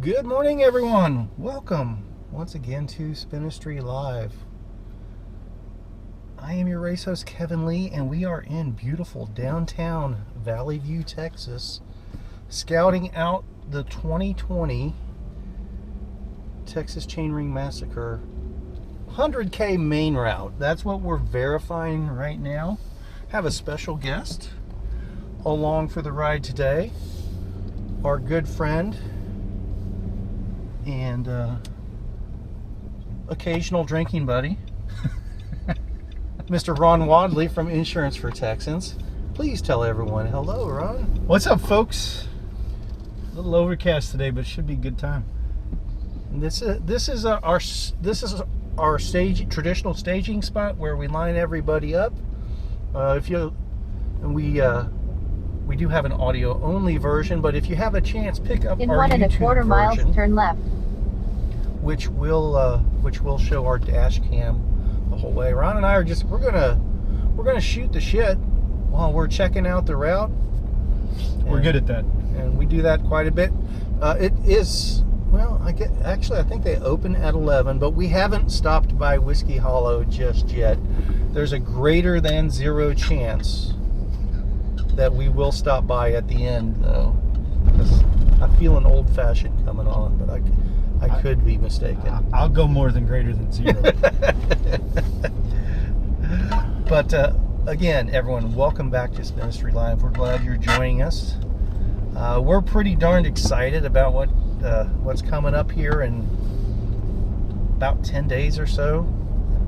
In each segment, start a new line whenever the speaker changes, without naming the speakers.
Good morning, everyone. Welcome once again to Spinistry Live. I am your race host, Kevin Lee, and we are in beautiful downtown Valley View, Texas, scouting out the 2020 Texas Chainring Massacre 100K main route. That's what we're verifying right now. Have a special guest along for the ride today. Our good friend and occasional drinking buddy, Mr. Ron Wadley from Insurance for Texans. Please tell everyone hello, Ron.
What's up, folks? A little overcast today, but it should be a good time.
This is our traditional staging spot where we line everybody up. We do have an audio only version, but if you have a chance, pick up
in
our
1
YouTube
1/4 miles,
version,
turn left.
which will show our dash cam the whole way. Ron and I are we're gonna shoot the shit while we're checking out the route.
We're good at that,
and we do that quite a bit. It is, well, I think they open at 11, but we haven't stopped by Whiskey Hollow just yet. There's a greater than 0 chance that we will stop by at the end, though, because I feel an old-fashioned coming on, but I could be mistaken.
I'll go more than greater than 0.
But again, everyone, welcome back to Spinistry Live. We're glad you're joining us. We're pretty darned excited about what's coming up here in about 10 days or so.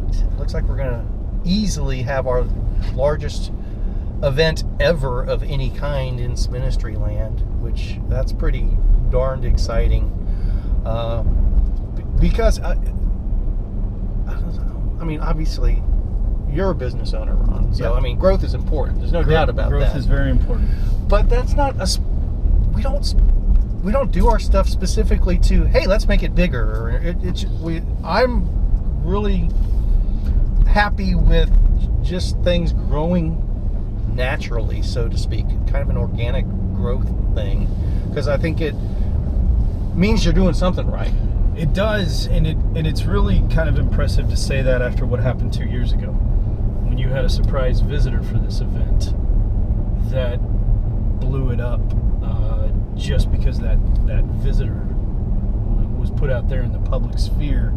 It looks like we're going to easily have our largest event ever of any kind in Spinistry land, which that's pretty darned exciting. Because I mean, obviously you're a business owner, Ron, so
Yep.
I mean, growth is important. There's no doubt about that.
Growth is very important.
But that's not we don't do our stuff specifically to, hey, let's make it bigger. I'm really happy with just things growing naturally, so to speak, kind of an organic growth thing, because I think it means you're doing something right.
It does, and it's really kind of impressive to say that after what happened 2 years ago, when you had a surprise visitor for this event that blew it up, just because that visitor was put out there in the public sphere,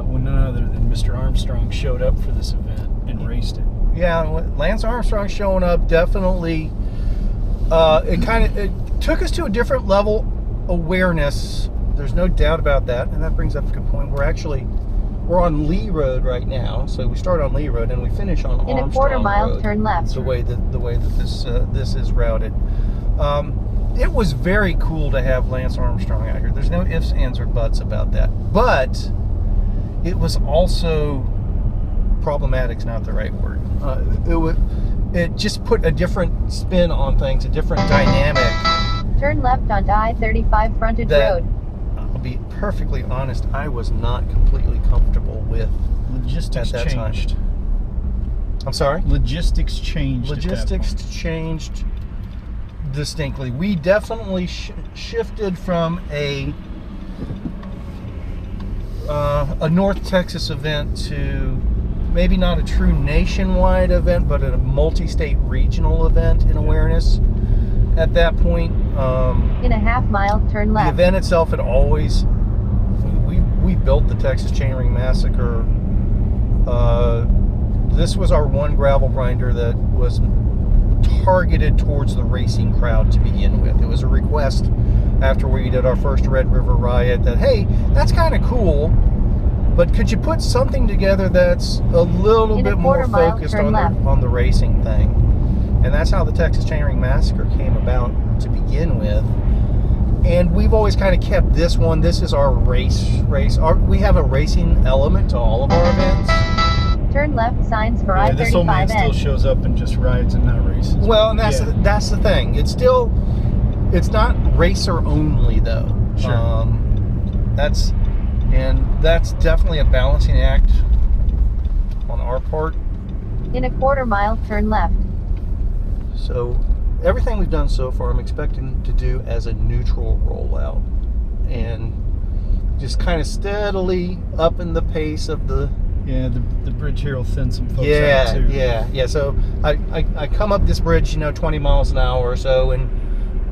when none other than Mr. Armstrong showed up for this event and raced it.
Yeah, Lance Armstrong showing up definitely, it took us to a different level awareness. There's no doubt about that, and that brings up a good point. We're on Lee Road right now, so we start on Lee Road and we finish on Armstrong
In a 1/4 mile,
Road.
turn left.
The way that this is routed. It was very cool to have Lance Armstrong out here. There's no ifs, ands, or buts about that. But it was also problematic's not the right word. It just put a different spin on things, a different dynamic.
Turn left on I-35 frontage road.
I'll be perfectly honest, I was not completely comfortable with
Logistics
at that
changed.
time. I'm sorry?
Logistics changed.
Logistics changed distinctly. We definitely shifted from a North Texas event to maybe not a true nationwide event, but a multi-state regional event in awareness at that point.
In a 1/2 mile, turn
The
left.
event itself had always, we built the Texas Chainring Massacre. This was our one gravel grinder that was targeted towards the racing crowd to begin with. It was a request after we did our first Red River Riot that, hey, that's kind of cool, but could you put something together that's a little bit more
1/4 mile,
focused
turn
on the racing thing? And that's how the Texas Chainring Massacre came about to begin with. And we've always kind of kept this one. This is our race. We have a racing element to all of our events.
Turn left, signs for
Yeah, this old man
I-35
still
N.
shows up and just rides and not races.
Well, and that's the thing. It's not racer only though.
Sure.
That's definitely a balancing act on our part.
In a 1/4 mile, turn left.
So everything we've done so far, I'm expecting to do as a neutral rollout. and just kind of steadily upping the pace of the.
Yeah, the bridge here will thin some folks out
Yeah,
too.
yeah. So I come up this bridge, 20 miles an hour or so, and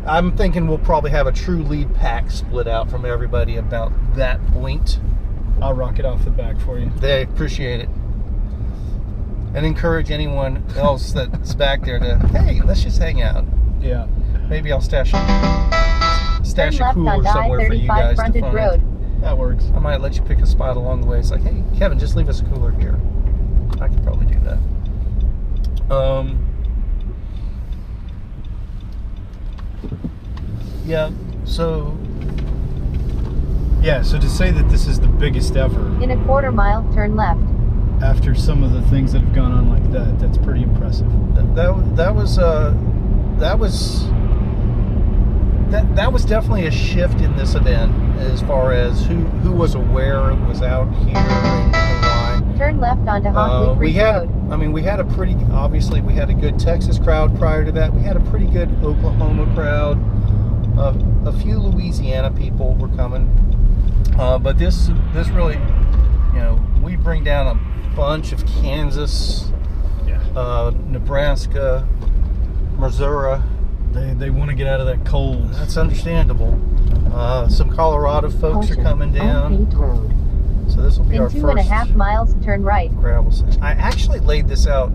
I'm thinking we'll probably have a true lead pack split out from everybody about that point.
I'll rock it off the back for you.
They appreciate it. And encourage anyone else that's back there to, hey, let's just hang out.
Yeah.
Maybe I'll stash
Turn
a
left
cooler
on
somewhere for you
I-35
guys to
frontage
find.
road.
That works.
I might let you pick a spot along the way. It's like, hey, Kevin, just leave us a cooler here. I could probably do that. Yeah, so
Yeah, so to say that this is the biggest ever
In a quarter mile, turn left.
after some of the things that have gone on like that, that's pretty impressive.
that was definitely a shift in this event as far as who was aware it was out here and why.
Turn left onto Hockley Creek Road.
we had a good Texas crowd prior to that. We had a pretty good Oklahoma crowd. A few Louisiana people were coming. But this really, we bring down a bunch of Kansas, Nebraska, Missouri.
They want to get out of that cold.
That's understandable. Some Colorado folks are coming down.
Road.
So this will be our
In
first
2.5 miles, turn right.
gravel section. I actually laid this out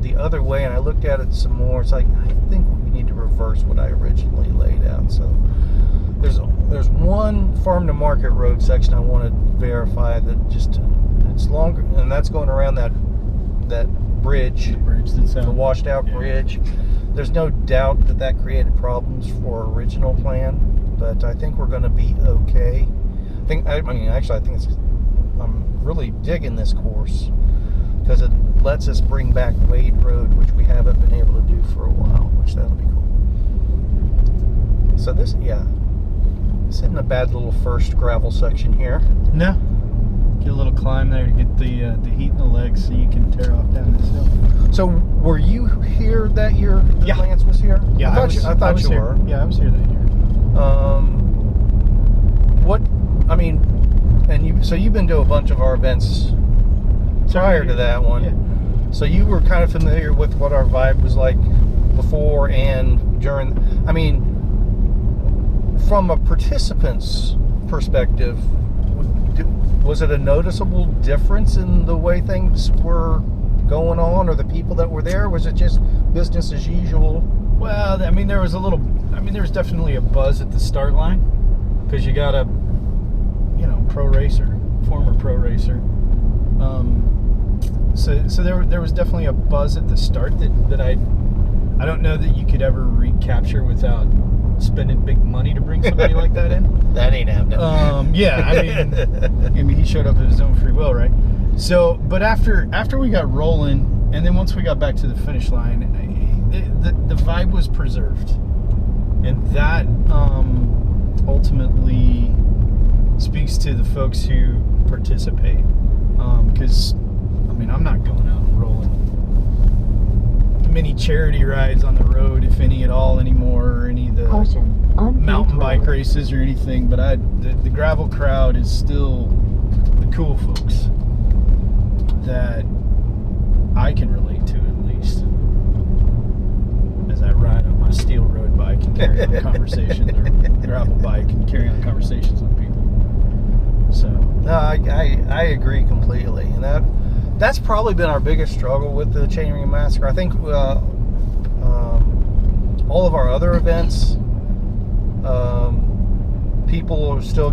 the other way, and I looked at it some more. It's like, I think we need to reverse what I originally laid out. So there's one farm to market road section I want to verify that it's longer, and that's going around that bridge,
That's
the washed out bridge. There's no doubt that created problems for our original plan, but I think we're going to be okay. I'm really digging this course because it lets us bring back Wade Road, which we haven't been able to do for a while, which that'll be cool. So this isn't a bad little first gravel section here.
No. Get a little climb there to get the heat in the legs so you can tear off down this hill.
So were you here that year?
Yeah.
Lance was here.
Yeah,
I thought you
here.
were.
Yeah, I was here that year.
So you've been to a bunch of our events prior to that one.
Yeah.
So you were kind of familiar with what our vibe was like before and during. From a participant's perspective, was it a noticeable difference in the way things were going on, or the people that were there? Was it just business as usual?
Well, there was definitely a buzz at the start line because you got a, former pro racer. So there was definitely a buzz at the start that I don't know that you could ever recapture without spending big money to bring somebody like that in.
That ain't happening.
He showed up at his own free will, right? So, but after we got rolling, and then once we got back to the finish line, the vibe was preserved, and that ultimately speaks to the folks who participate. Because I'm not going out and rolling many charity rides on the road, if any at all, anymore, or any of the mountain bike races or anything. But the gravel crowd is still the cool folks that I can relate to, at least, as I ride on my steel road bike and carry on conversations, or gravel bike and carry on conversations with people. So
No, I agree completely, and that's probably been our biggest struggle with the Chainring Massacre. I think all of our other events, people are still,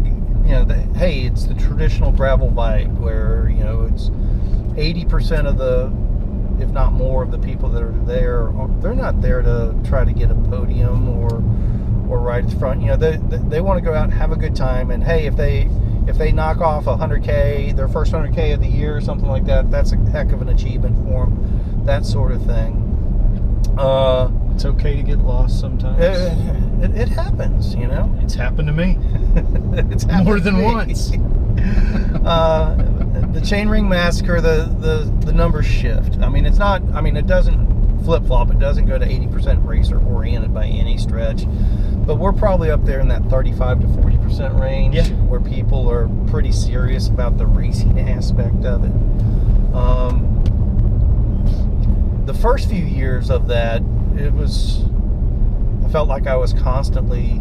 hey, it's the traditional gravel vibe where it's 80% of the, if not more, of the people that are there. They're not there to try to get a podium or ride at the front. They want to go out and have a good time. And hey, if they knock off 100K, their first 100K of the year or something like that, that's a heck of an achievement for them. That sort of thing.
it's okay to get lost sometimes.
It happens,
It's happened to me.
It's happened
more
to
than
me.
once.
The Chainring Massacre, the numbers shift. It doesn't flip-flop. It doesn't go to 80% racer oriented by any stretch, but we're probably up there in that 35 to 40% range,
Yeah.
where people are pretty serious about the racing aspect of it. The first few years of that, I felt like I was constantly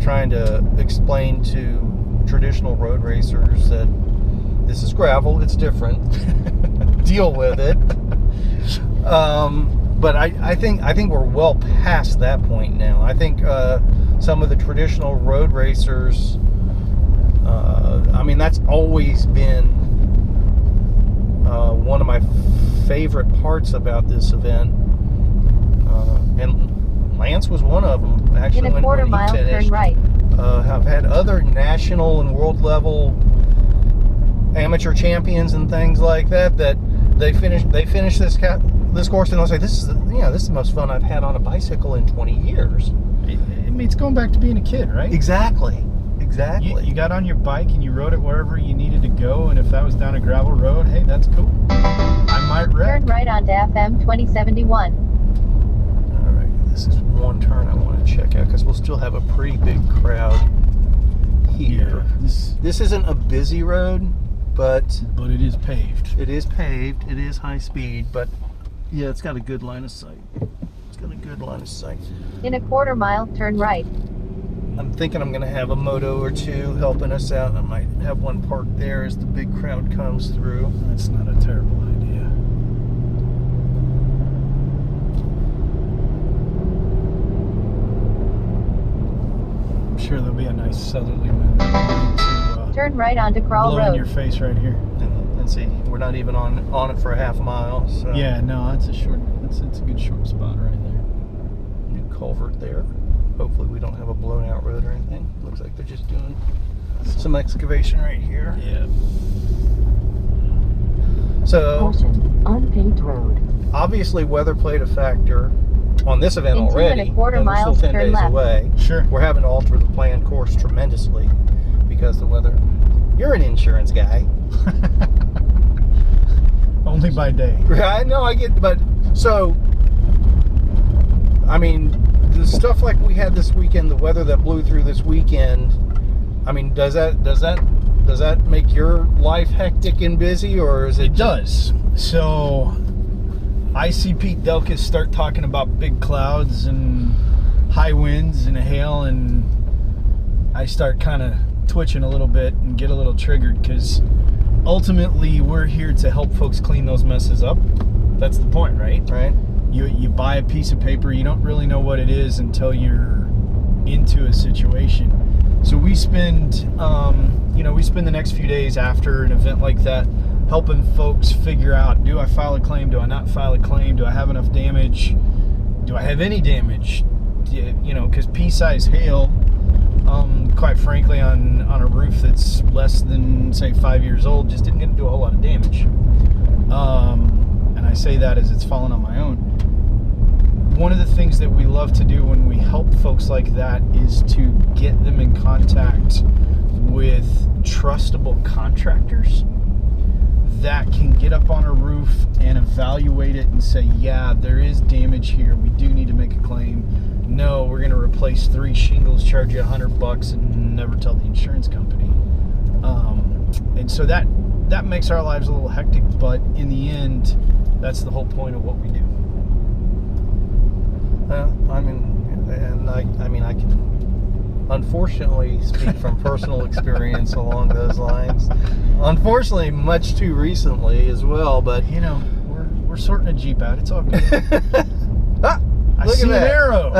trying to explain to traditional road racers that this is gravel, it's different. Deal with it. But I think we're well past that point now. I think some of the traditional road racers, that's always been one of my favorite parts about this event. And Lance was one of them, actually,
In a quarter
when he
mile,
finished.
turn right.
I've had other national and world level amateur champions and things like that they finish this course and they'll say, this is the most fun I've had on a bicycle in 20 years.
It's going back to being a kid, right?
Exactly.
You got on your bike and you rode it wherever you needed to go, and if that was down a gravel road, hey, that's cool. I might wreck.
Turn right onto FM 2071.
All right, this is one turn I want to check out because we'll still have a pretty big crowd here.
Yeah,
This isn't a busy road, but
it is paved.
it is paved. It is high speed, but yeah, it's got a good line of sight.
In a quarter mile, turn right.
I'm thinking I'm going to have a moto or two helping us out. I might have one parked there as the big crowd comes through.
That's not a terrible idea. I'm sure there'll be a nice southerly wind to
Turn right onto Crawl
blow in
Road.
your face right here.
And see, we're not even on it for a half mile. So.
Yeah, no, it's a good short spot right there.
New culvert there. Hopefully we don't have a blown out road or anything. Looks like they're just doing some excavation right here.
Yeah.
So
Caution, unpaved road.
obviously weather played a factor on this event
In 2
already.
and a quarter
and we're
miles,
still 10
turn
days
left.
away.
Sure.
We're having to alter the planned course tremendously because the weather. You're an insurance guy.
Only by day.
I know, I get, but so, the stuff like we had this weekend, the weather that blew through this weekend, does that make your life hectic and busy, or is it?
It does. So I see Pete Delkus start talking about big clouds and high winds and hail, and I start kind of twitching a little bit and get a little triggered because ultimately we're here to help folks clean those messes up. That's the point, right?
Right.
You buy a piece of paper, you don't really know what it is until you're into a situation. So we spend the next few days after an event like that helping folks figure out, do I file a claim, do I not file a claim, do I have enough damage, do I have any damage? Because pea-sized hail, quite frankly, on a roof that's less than, say, 5 years old, just didn't get to do a whole lot of damage. And I say that as it's fallen on my own. One of the things that we love to do when we help folks like that is to get them in contact with trustable contractors that can get up on a roof and evaluate it and say, yeah, there is damage here, we do need to make a claim. No, we're going to replace 3 shingles, charge you $100 and never tell the insurance company. And so that makes our lives a little hectic, but in the end, that's the whole point of what we do.
I can unfortunately speak from personal experience along those lines. Unfortunately, much too recently as well, but
We're sorting a Jeep out. It's all good. I
look
see
at
an
that.
arrow.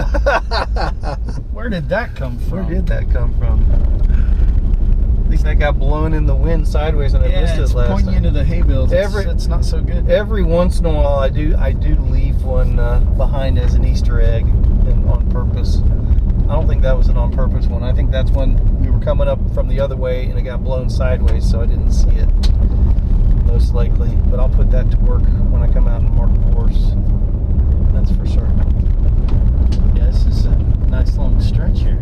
Where did that come from?
Where did that come from? At least that got blown in the wind sideways, and I missed
it's
it last
pointing
time.
into the hay bales. It's not so good.
Every once in a while, I do leave one behind as an Easter egg, and on purpose. I don't think that was an on-purpose one. I think that's when we were coming up from the other way, and it got blown sideways, so I didn't see it. Most likely, but I'll put that to work when I come out and mark the course. That's for sure.
Yeah, this is a nice long stretch here.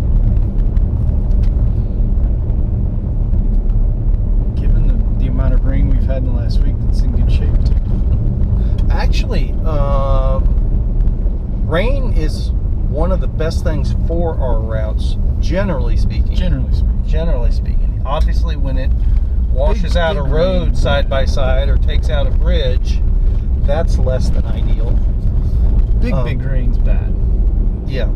Given the amount of rain we've had in the last week, it's in good shape too.
Actually, one of the best things for our routes, generally speaking. Generally speaking. Obviously, when it washes out a road side by side or takes out a bridge, that's less than ideal.
Big rain's bad.
Yeah.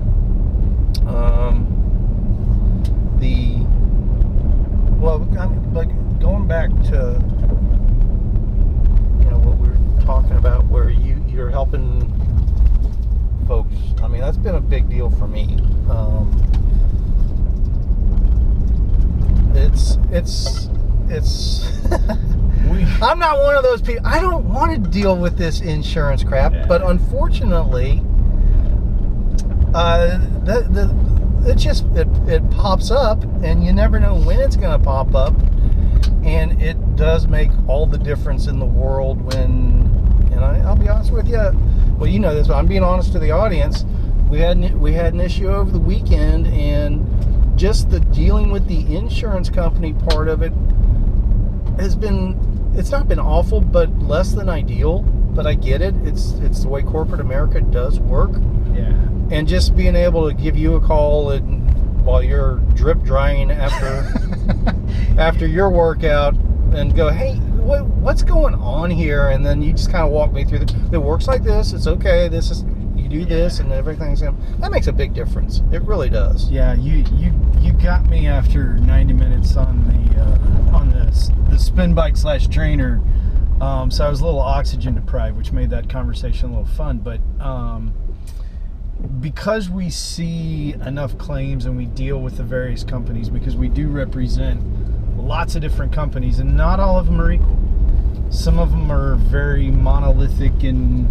Like going back to what we were talking about, where you're helping folks. I mean, that's been a big deal for me. I'm not one of those people. I don't want to deal with this insurance crap, but unfortunately, it pops up, and you never know when it's going to pop up, and it does make all the difference in the world when. And I'll be honest with you. Well, you know this, but I'm being honest to the audience. We had an issue over the weekend, and just the dealing with the insurance company part of it it's not been awful, but less than ideal. But I get it. It's the way corporate America does work.
Yeah.
And just being able to give you a call while you're drip drying after your workout and go, hey, what's going on here? And then you just kind of walk me through it works like this. It's okay. You do this and everything's that makes a big difference. It really does.
Yeah, you got me after 90 minutes on the spin bike / trainer. So I was a little oxygen deprived, which made that conversation a little fun. But because we see enough claims and we deal with the various companies, because we do represent lots of different companies, and not all of them are equal. Some of them are very monolithic and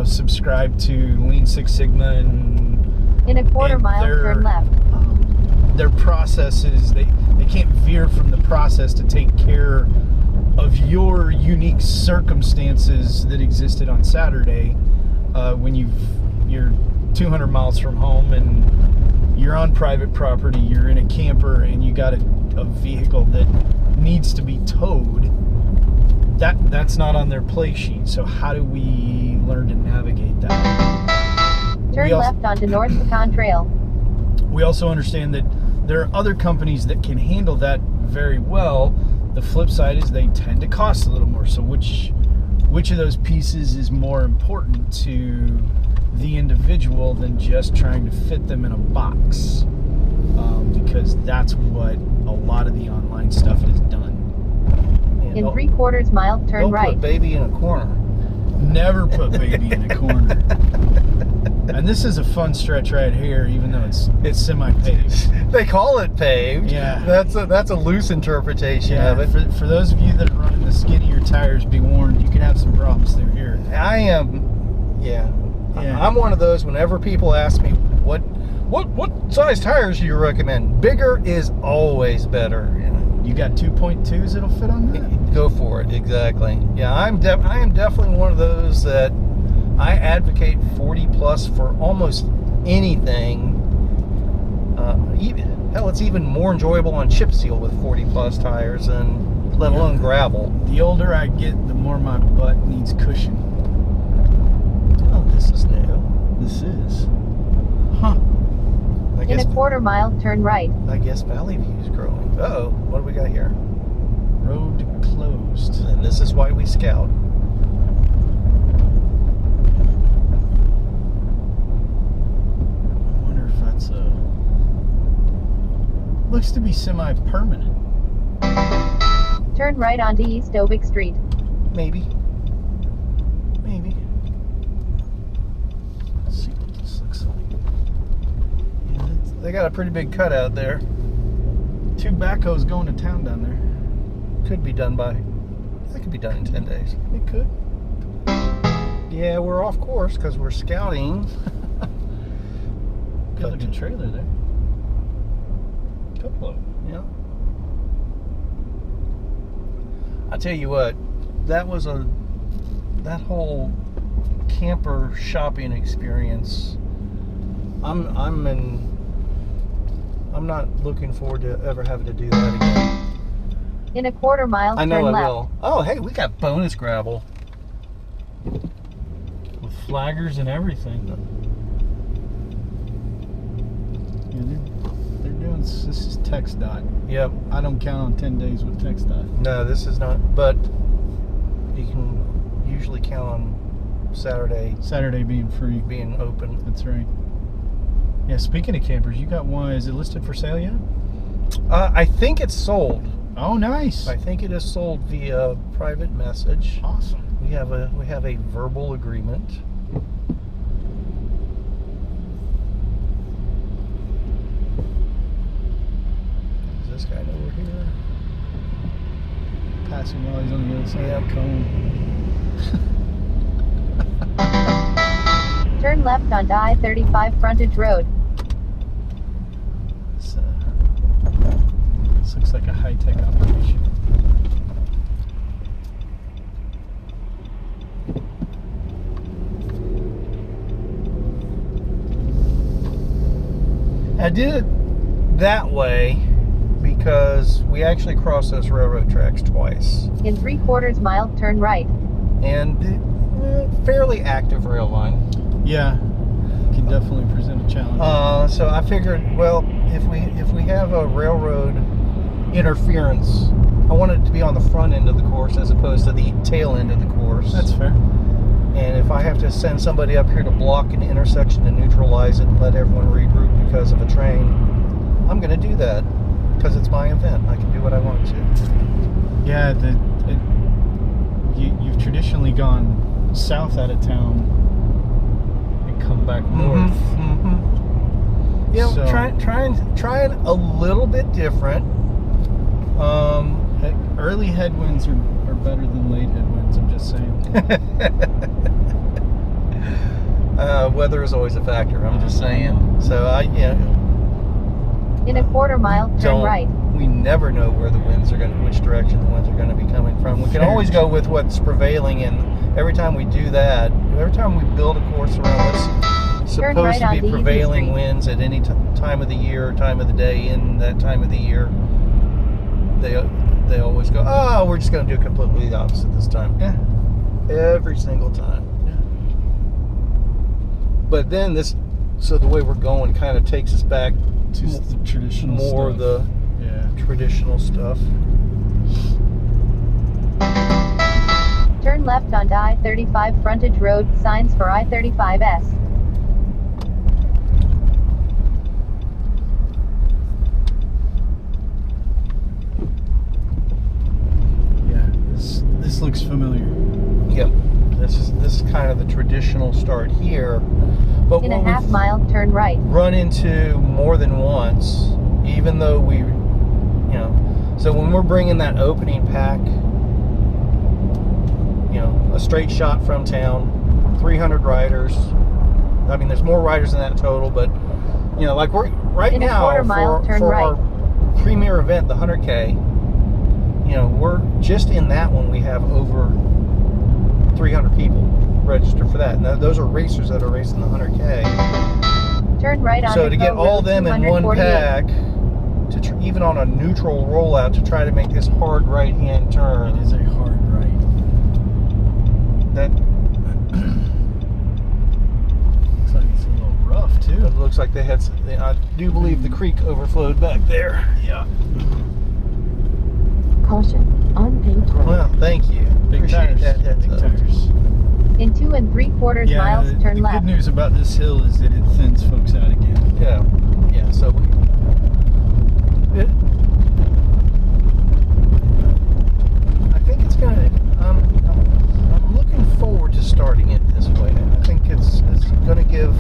subscribe to Lean Six Sigma and
in a quarter mile, turn left.
Their processes, they can't veer from the process to take care of your unique circumstances that existed on Saturday when you're 200 miles from home and you're on private property, you're in a camper, and you got a vehicle that needs to be towed. That's not on their play sheet. So how do we learn to navigate that?
Turn left onto North Pecan Trail.
We also understand that there are other companies that can handle that very well. The flip side is they tend to cost a little more. So which of those pieces is more important to the individual than just trying to fit them in a box? Because that's what a lot of the online stuff has done.
In 3/4 mile, turn
don't
right.
Put baby in a corner.
Never put baby in a corner. And this is a fun stretch right here, even though it's semi-paved.
They call it paved.
Yeah.
That's a loose interpretation of it.
For those of you that are running the skinnier tires, be warned, you can have some problems through here.
I am. Yeah. I'm one of those. Whenever people ask me what size tires do you recommend, bigger is always better.
You got 2.2s that'll fit on that?
Go for it. Exactly. Yeah, I am definitely one of those that I advocate 40 plus for almost anything. It's even more enjoyable on chip seal with 40 plus tires, and let alone gravel.
The older I get, the more my butt needs cushion.
Oh, this is new.
This is. Huh.
In a 1/4 mile, turn right.
I guess Valley View is growing. Uh-oh, what do we got here?
Road closed.
And this is why we scout.
I wonder if that's looks to be semi-permanent.
Turn right onto East Obick Street.
Maybe.
Let's see what this looks like.
Yeah, they got a pretty big cutout there.
2 backhoes going to town down there.
That could be done in 10 days.
It could.
Yeah, we're off course because we're scouting.
Good looking trailer there. Couple of them.
Yeah. I tell you what, that whole camper shopping experience. I'm not looking forward to ever having to do that again.
In a 1/4 mile,
I know
turn
I
left.
will. Oh, hey, we got bonus gravel.
With flaggers and everything. This is text dot.
Yep.
I don't count on 10 days with text dot.
No, this is not. But you can usually count on
Saturday being free.
being open.
That's right. Yeah, speaking of campers, you got one. Is it listed for sale yet?
I think it's sold.
Oh, nice.
I think it is sold via private message.
Awesome.
We have a verbal agreement. Does this guy know we're here?
Passing while he's on the other side
Yeah.
of the cone.
Turn left on I-35 frontage road.
This looks like a high-tech operation.
I did it that way because we actually crossed those railroad tracks twice.
In 3/4 mile, turn right.
And fairly active rail line.
Yeah, can definitely present a challenge.
So I figured, well, if we have a railroad interference, I want it to be on the front end of the course as opposed to the tail end of the course.
That's fair.
And if I have to send somebody up here to block an intersection to neutralize it and let everyone regroup because of a train, I'm going to do that because it's my event. I can do what I want to.
Yeah, you've traditionally gone south out of town and come back north.
Yeah,
So-
trying a little bit different.
Early headwinds are better than late headwinds, I'm just saying.
Weather is always a factor. I'm just saying. So
In a 1/4 mile, turn right.
We never know where the winds are which direction the winds are going to be coming from. We can always go with what's prevailing, and every time we do that, every time we build a course around what's
Turn
supposed
right
to
on
be
Easy
prevailing
Street.
winds at any time of the year, time of the day, in that time of the year, they always go, oh, we're just going to do completely the opposite this time.
Yeah.
Every single time.
Yeah.
But then so the way we're going kind of takes us back
To the traditional
more
stuff.
of the
Yeah.
traditional stuff.
Turn left on I-35 frontage road, signs for I-35S.
Yeah. This looks familiar.
Yep. This is kind of the traditional start here. But
In a
what
half
we've
mile, turn right.
run into more than once, even though so when we're bringing that opening pack, a straight shot from town, 300 riders. I mean, there's more riders than that total, but like we're right
In a
now
1/4 mile, turn
for
right.
our premier event, the 100K. We're just in that one. We have over 300 people registered for that, and those are racers that are racing the 100K.
Turn right on
So to get
Depot
all
Road,
them in one
248.
pack, even on a neutral rollout, to try to make this hard right-hand turn.
It is a hard right.
That
Looks like it's a little rough too.
it looks like I do believe the creek overflowed back there.
Yeah.
Caution, unpaved road.
Well, thank you.
Big
Appreciate
tires.
that heads
Big
up.
tires.
In 2 3/4 miles, turn
the
left.
good news about this hill is that it thins folks out again.
Yeah. So I think it's gonna. I'm looking forward to starting it this way. I think it's gonna give.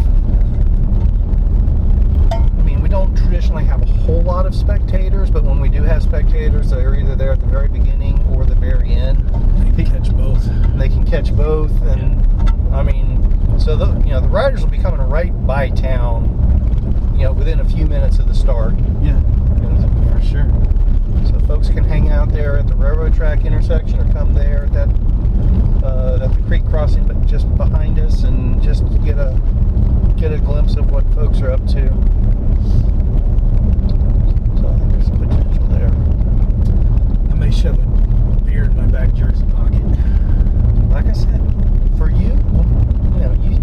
I mean, we don't traditionally have a whole lot of spectators, but when we do have spectators, they're either there at the very beginning or the very end.
They can catch both.
They can catch both, and I mean, so the riders will be coming right by town, within a few minutes of the start.
Yeah, for sure.
So folks can hang out there at the railroad track intersection, or come there at that at the creek crossing, but just behind us, and just get a glimpse of what folks are up to. So I think there's some potential there.
I may shove a beer in my back jersey pocket.
Like I said, for you,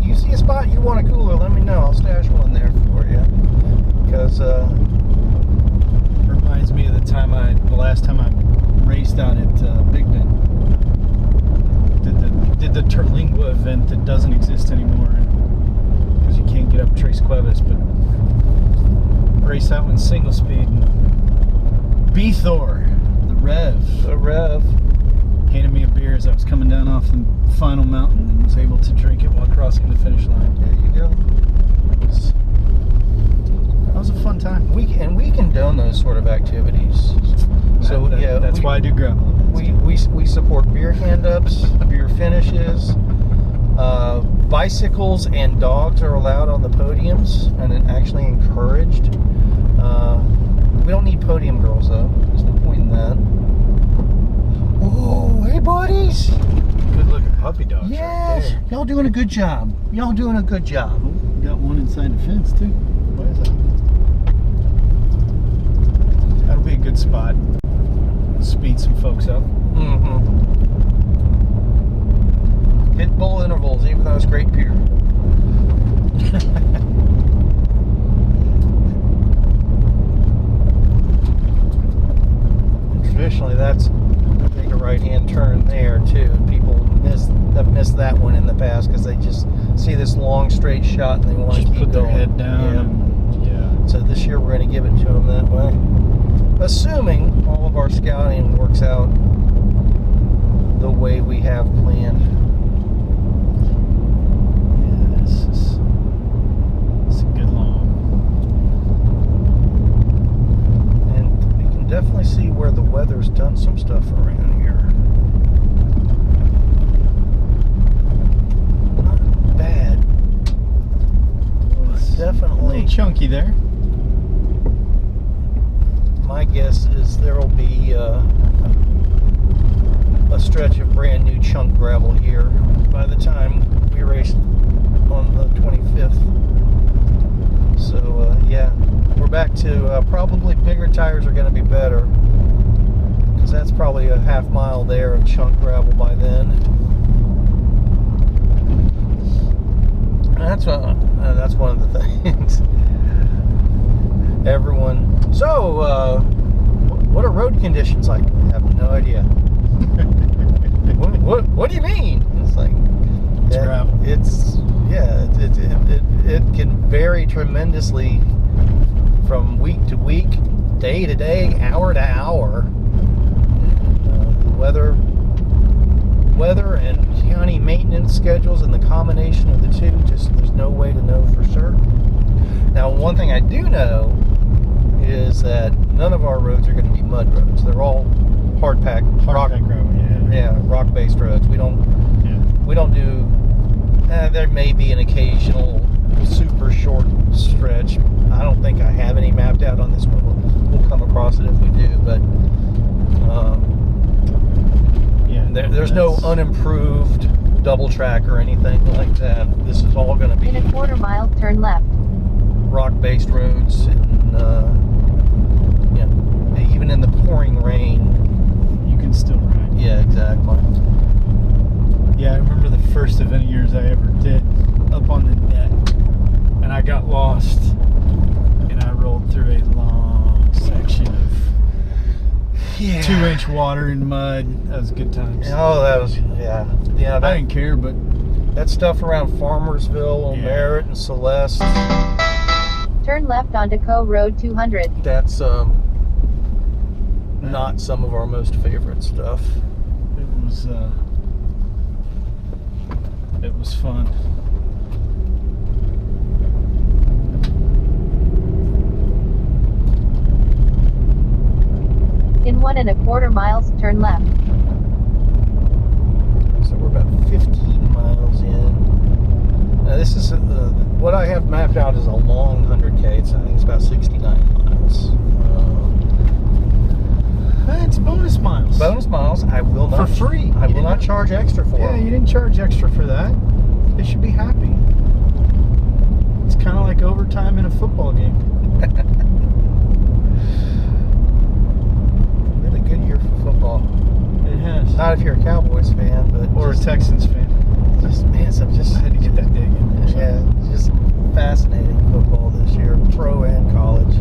you see a spot you want a cooler, let me know. I'll stash one there for you. Because
the last time I raced out at Big Bend. Did the Terlingua event that doesn't exist anymore because you can't get up Tres Cuevas, but race out in single speed. And B-Thor, the Rev, handed me a beer as I was coming down off the final mountain and was able to drink it while crossing the finish line.
There you go.
That was a fun time.
We condone those sort of activities. So
that's why I do gravel.
We support beer hand-ups, beer finishes. Bicycles and dogs are allowed on the podiums and actually encouraged. We don't need podium girls though. There's no point in that. Oh, hey buddies!
Good looking puppy dogs.
Yes,
right there.
y'all doing a good job. Y'all doing a good job.
Oh, we got one inside the fence too. What is that? That'll be a good spot. Speed some folks up.
Mm-hmm. Hit bull intervals, even though it's great beer. Traditionally, that's take a right-hand turn there too. People have missed that one in the past because they just see this long straight shot and they want to
Just
keep
put their
going.
head down. Yeah.
So this year we're going to give it to them that way, assuming all of our scouting works out the way we have planned.
Yeah, it's a good long.
And we can definitely see where the weather's done some stuff around here. Not bad.
It's
Definitely.
a little chunky there.
My guess is there will be a stretch of brand new chunk gravel here by the time we race on the 25th. So yeah, we're back to probably bigger tires are going to be better because that's probably a half mile there of chunk gravel by then. That's one of the things. Everyone. So, what are road conditions like? I have no idea. What do you mean? It's like
It's gravel.
It can vary tremendously from week to week, day to day, hour to hour. The weather and county maintenance schedules and the combination of the two, just there's no way to know for sure. Now, one thing I do know is that none of our roads are going to be mud roads. They're all hard pack rock
gravel.
Yeah, rock-based roads. We don't do. There may be an occasional super short stretch. I don't think I have any mapped out on this one. We'll come across it if we do, but there's no unimproved double track or anything like that. This is all going to be
In a quarter mile, turn left.
rock-based roads, and even in the pouring rain,
You can still ride.
yeah, exactly.
Yeah, I remember the first event of yours I ever did up on the net, and I got lost, and I rolled through a long section of 2-inch water and mud. That was good times.
Oh, that was
I didn't care, but
that stuff around Farmersville,
Yeah.
Merritt, and Celeste.
Turn left onto Co Road 200.
That's not some of our most favorite stuff.
it was fun.
In 1 1/4 miles, turn left.
So we're about 15 miles in. Now this is what I have mapped out is a long 100K. I think it's about 69 miles.
It's bonus miles.
Bonus miles. I will not
For free.
I will not charge extra for
Yeah,
them.
you didn't charge extra for that. They should be happy. It's kind of like overtime in a football game.
Really good year for football.
It has.
Not if you're a Cowboys fan, but
Or a
just,
Texans fan.
I
I had to get that dig in there.
Yeah, just fascinating football this year, pro and college.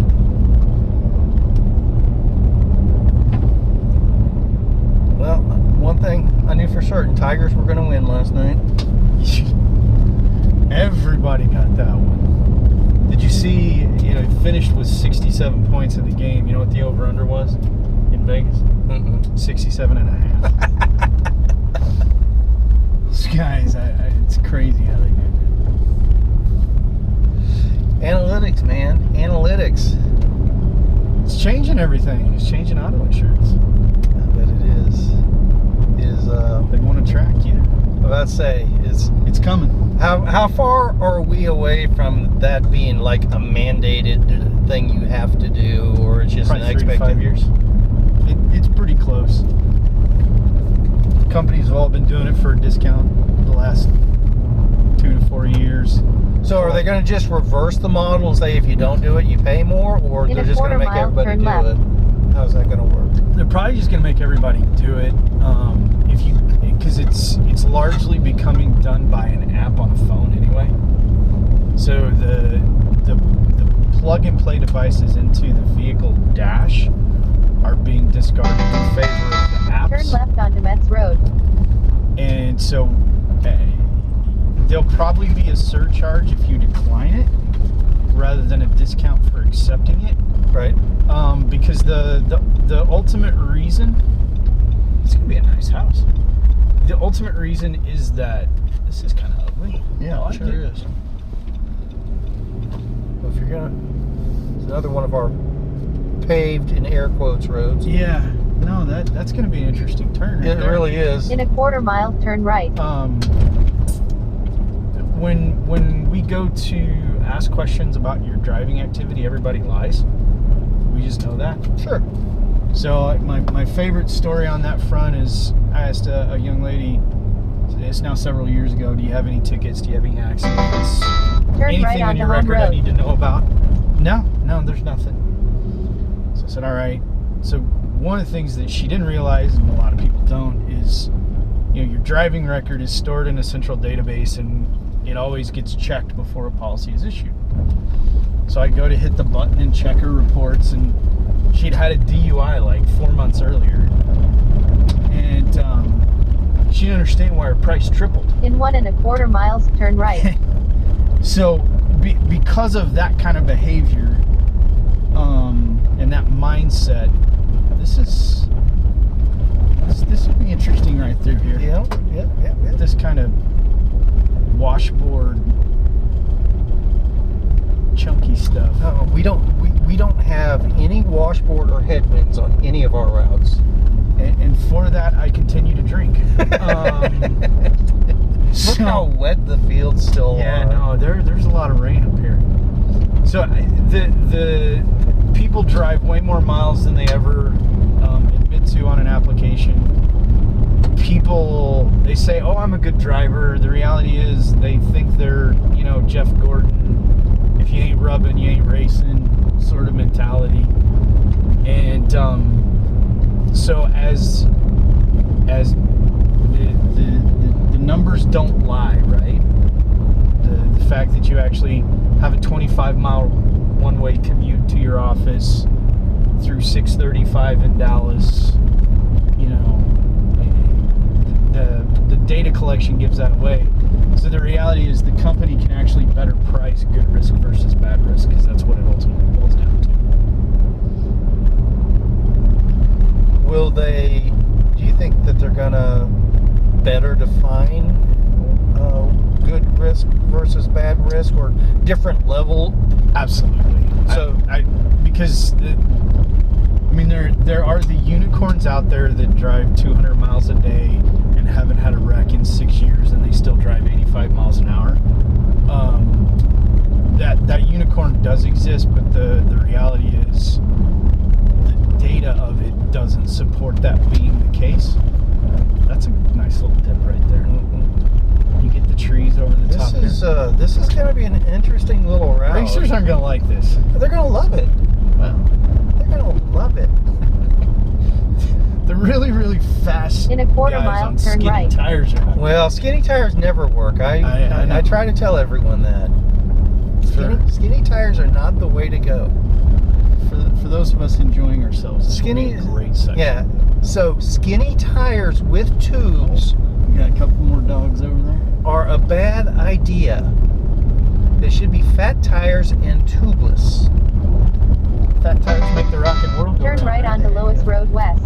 was 67 points in the game. You know what the over-under was in Vegas? 67 and a half. These guys, it's crazy how they do it.
Analytics, man. Analytics.
It's changing everything. It's changing auto insurance.
I bet it is.
They want to track you.
About to say,
It's coming.
how far are we away from that being like a mandated thing you have to do, or it's just
Probably
an
3 to 5 years. It's pretty close. Companies have all been doing it for a discount the last 2 to 4 years.
So are they going to just reverse the model and say if you don't do it, you pay more, or
In
they're
a
just going to
quarter
make
mile,
everybody
turn
do
left.
it? How's that going to work?
They're probably just going to make everybody do it, because it's largely becoming done by an app on a phone anyway. So the plug and play devices into the vehicle dash are being discarded in favor of the apps.
Turn left onto Metz Road.
And so there'll probably be a surcharge if you decline it rather than a discount for accepting it.
Right.
Because the ultimate reason, it's going to be a nice house. The ultimate reason is that this is kind of ugly.
Yeah,
I like
sure
it.
is. Well, if you're gonna, it's another one of our paved in air quotes roads.
Yeah, no, that's going to be an interesting turn. Right
It
there.
really is.
In a quarter mile, turn right.
When we go to ask questions about your driving activity, everybody lies. We just know that.
Sure.
So my favorite story on that front is I asked a young lady, it's now several years ago, do you have any tickets? Do you have any accidents?
Turn
Anything
right
on
onto
your
Home
record I
Road.
need to know about? No, there's nothing. So I said, all right. So one of the things that she didn't realize, and a lot of people don't, is your driving record is stored in a central database and it always gets checked before a policy is issued. So I go to hit the button and check her reports, and she'd had a DUI like 4 months earlier. And she didn't understand why her price tripled.
In 1 1/4 miles, turn right.
So because of that kind of behavior and that mindset, this will be interesting right through here.
Yeah.
This kind of washboard chunky stuff.
No, we don't have any washboard or headwinds on any of our routes.
And for that, I continue to drink.
Look how wet the fields still
Yeah,
are.
no, there's a lot of rain up here. So the people drive way more miles than they ever admit to on an application. People, they say, oh, I'm a good driver. The reality is they think they're, Jeff Gordon, if you ain't rubbing, you ain't racing sort of mentality. And so as the numbers don't lie, right? The fact that you actually have a 25-mile one-way commute to your office through 635 in Dallas, the data collection gives that away. So the reality is the company can actually better price good risk versus bad risk, because that's what it ultimately boils down to.
Do you think that they're gonna better define good risk versus bad risk, or different level?
Absolutely.
So
because there are the unicorns out there that drive 200 miles a day and haven't had a wreck in 6 years, and they still drive 85 miles an hour. That unicorn does exist, but the reality is the data of it doesn't support that being the case. That's a nice little tip right there. You get the trees over the top there.
This is going to be an interesting little route.
Racers aren't going to like this.
They're going to love it.
Well,
They're going to love it.
the really, really fast
In a quarter
guys
mile,
on
turn
skinny
right.
tires are not.
Well, skinny tires never work.
I know.
I try to tell everyone that. Skinny tires are not the way to go.
For those of us enjoying ourselves, this will be a great section.
Yeah. So skinny tires with tubes
We got a couple more dogs over there.
are a bad idea. They should be fat tires and tubeless.
Fat tires make the rocket world go
Turn
round.
right onto Lois Road West.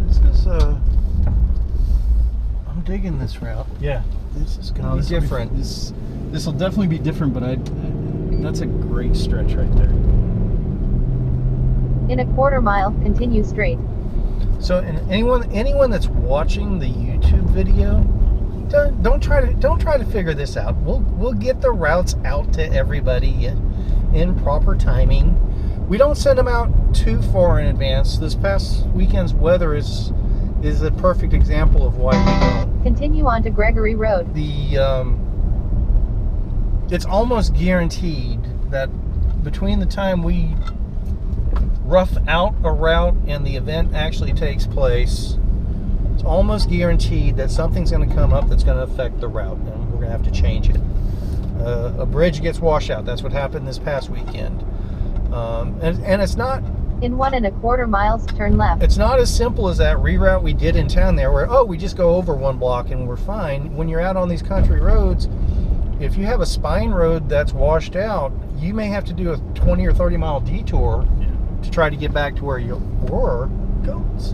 This is I'm digging this route.
Yeah.
This is going to be different.
This will definitely be different, but that's a great stretch right there.
In a quarter mile, continue straight.
So, and anyone that's watching the YouTube video, don't try to figure this out. We'll get the routes out to everybody in proper timing. We don't send them out too far in advance. This past weekend's weather is a perfect example of why we don't.
Continue on to Gregory Road.
It's almost guaranteed that between the time we rough out a route and the event actually takes place, it's almost guaranteed that something's going to come up that's going to affect the route, and we're going to have to change it. A bridge gets washed out. That's what happened this past weekend. And it's not...
In 1 1/4 miles, turn left.
It's not as simple as that reroute we did in town there, where, we just go over one block and we're fine. When you're out on these country roads, if you have a spine road that's washed out, you may have to do a 20 or 30 mile detour to try to get back to where you were.
Goats.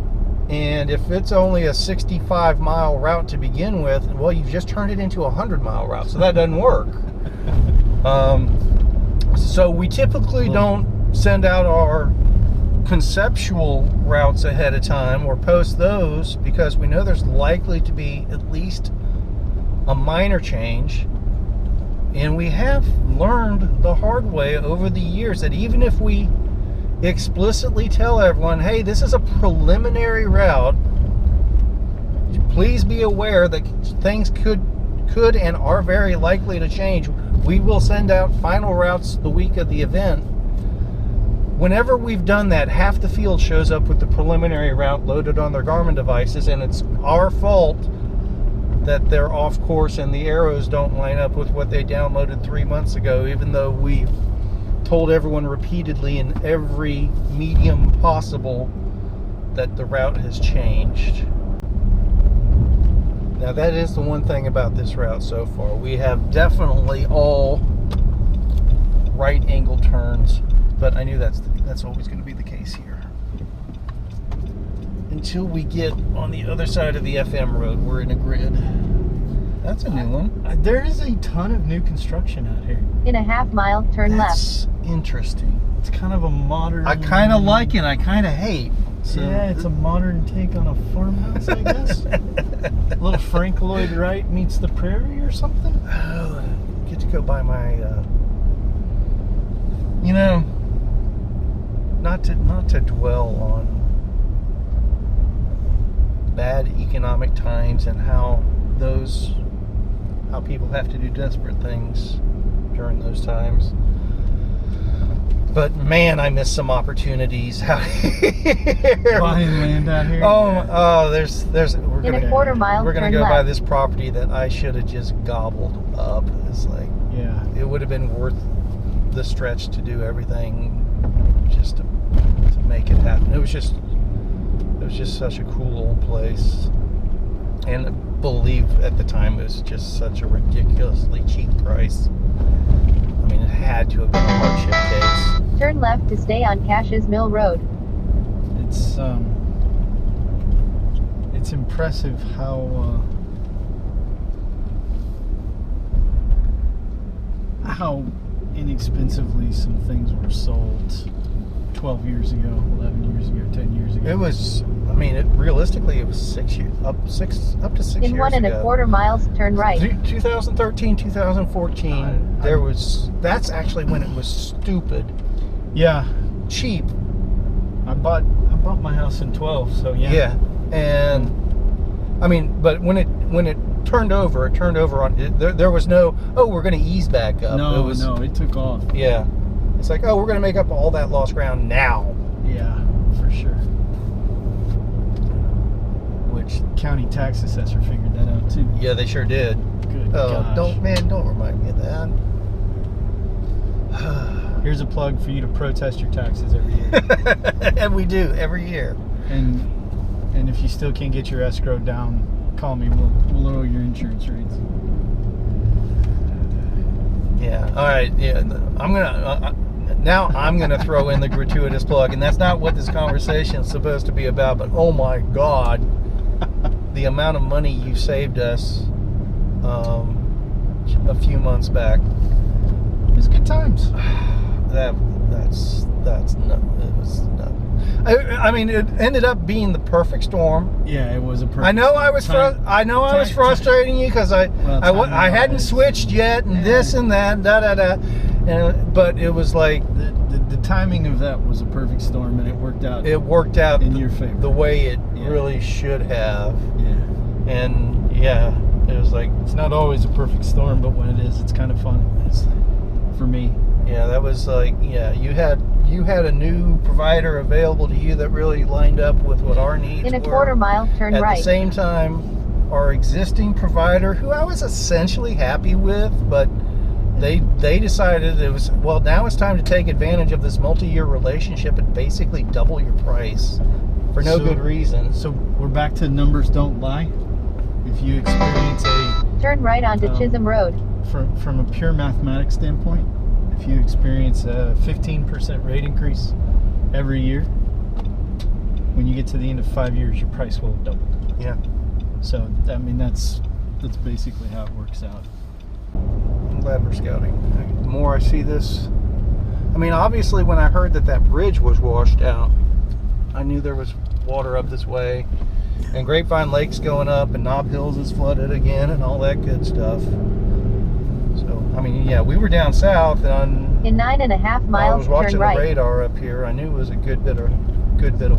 And if it's only a 65 mile route to begin with, well, you've just turned it into a 100 mile route, so that doesn't work. So we typically don't send out our conceptual routes ahead of time or post those, because we know there's likely to be at least a minor change. And we have learned the hard way over the years that even if we explicitly tell everyone, hey, this is a preliminary route, please be aware that things could and are very likely to change. We will send out final routes the week of the event. Whenever we've done that, half the field shows up with the preliminary route loaded on their Garmin devices, and it's our fault that they're off course and the arrows don't line up with what they downloaded 3 months ago, even though we've told everyone repeatedly in every medium possible that the route has changed. Now, that is the one thing about this route so far. We have definitely all right angle turns, but I knew that's always going to be the case here. Until we get on the other side of the FM road, we're in a grid. That's a new one.
There is a ton of new construction out here.
In a half mile, turn
That's interesting.
It's kind of a modern...
I kind of like it, I kind of hate. So
yeah, it's a modern take on a farmhouse, I guess. A little Frank Lloyd Wright meets the prairie or something.
Oh, I get to go by my, not to dwell on bad economic times and how people have to do desperate things during those times. But man, I missed some opportunities out here.
Buying land out here.
We're
In a quarter mile,
We're gonna
turn
go by
left.
this property that I should have just gobbled up. It's like,
Yeah.
it would have been worth the stretch to do everything just to make it happen. It was just such a cool old place, and I believe at the time it was just such a ridiculously cheap price. I mean, it had to have been a hardship case.
Turn left to stay on Cash's Mill Road.
It's impressive how inexpensively some things were sold 12 years ago, 11 years ago, 10 years ago.
It was, realistically, it was 6 years, up to 6
In
years
1
ago.
1/4 miles, turn right.
2013, 2014, that's actually when it was stupid
Yeah,
cheap.
I bought my house in 12, so yeah.
Yeah, and but when it turned over on there was no, we're going to ease back up.
No,
it
took off.
Yeah, it's like, we're going to make up all that lost ground now.
Yeah, for sure. Which county tax assessor figured that out too.
Yeah, they sure did.
Good gosh.
Don't remind me of that.
Here's a plug for you to protest your taxes every year.
And we do every year.
And if you still can't get your escrow down, call me. We'll lower your insurance rates.
Yeah. All right. Yeah. I'm gonna throw in the gratuitous plug, and that's not what this conversation is supposed to be about. But oh my God, the amount of money you saved us a few months back.
It's good times.
That's no. It was no. I mean, it ended up being the perfect storm.
Yeah, it was a perfect.
I know I was frustrating you because I hadn't switched yet, and this and that, but it was like
the timing of that was a perfect storm, and it worked out.
It worked out
in your favor,
the way it really should have.
Yeah,
and yeah, it was like
it's not always a perfect storm, but when it is, it's kind of fun. For me.
Yeah, that was like you had a new provider available to you that really lined up with what our needs were.
In a quarter mile, turn right.
At the same time, our existing provider, who I was essentially happy with, but they decided now it's time to take advantage of this multi-year relationship and basically double your price for no good reason.
So we're back to numbers don't lie. If you experience
turn right onto Chisholm Road.
From a pure mathematics standpoint, if you experience a 15% rate increase every year, when you get to the end of 5 years, your price will have doubled.
Yeah.
So I mean that's basically how it works out.
I'm glad we're scouting. The more I see this, I mean, obviously when I heard that bridge was washed out, I knew there was water up this way, and Grapevine Lake's going up, and Knob Hills is flooded again, and all that good stuff. So, I mean, yeah, we were down south, and
in 9.5 miles,
I was watching
turn right.
the radar up here. I knew it was a good bit of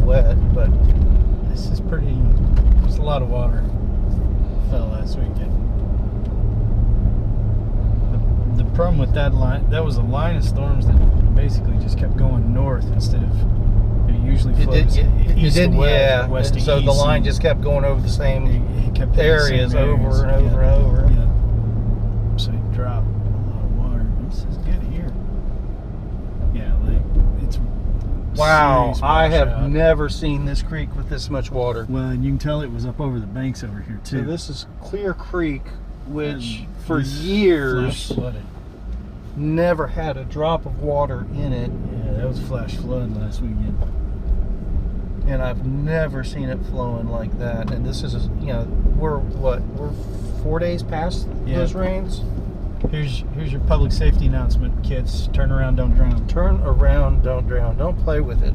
wet, but
this is pretty. There's a lot of water fell last weekend. The problem with that line, that was a line of storms that basically just kept going north instead of. It usually flows east to west, west to east.
So the line just kept going over the same areas over and over and over.
Yeah. So you drop a lot of water. This is good here. Yeah, like it's.
Wow, I have never seen this creek with this much water.
Well, and you can tell it was up over the banks over here too.
So this is Clear Creek, which for years never had a drop of water in it.
Yeah, that was flash flood last weekend.
And I've never seen it flowing like that. And this is, we're 4 days past those rains.
Here's your public safety announcement, kids. Turn around, don't drown.
Turn around, don't drown. Don't play with it.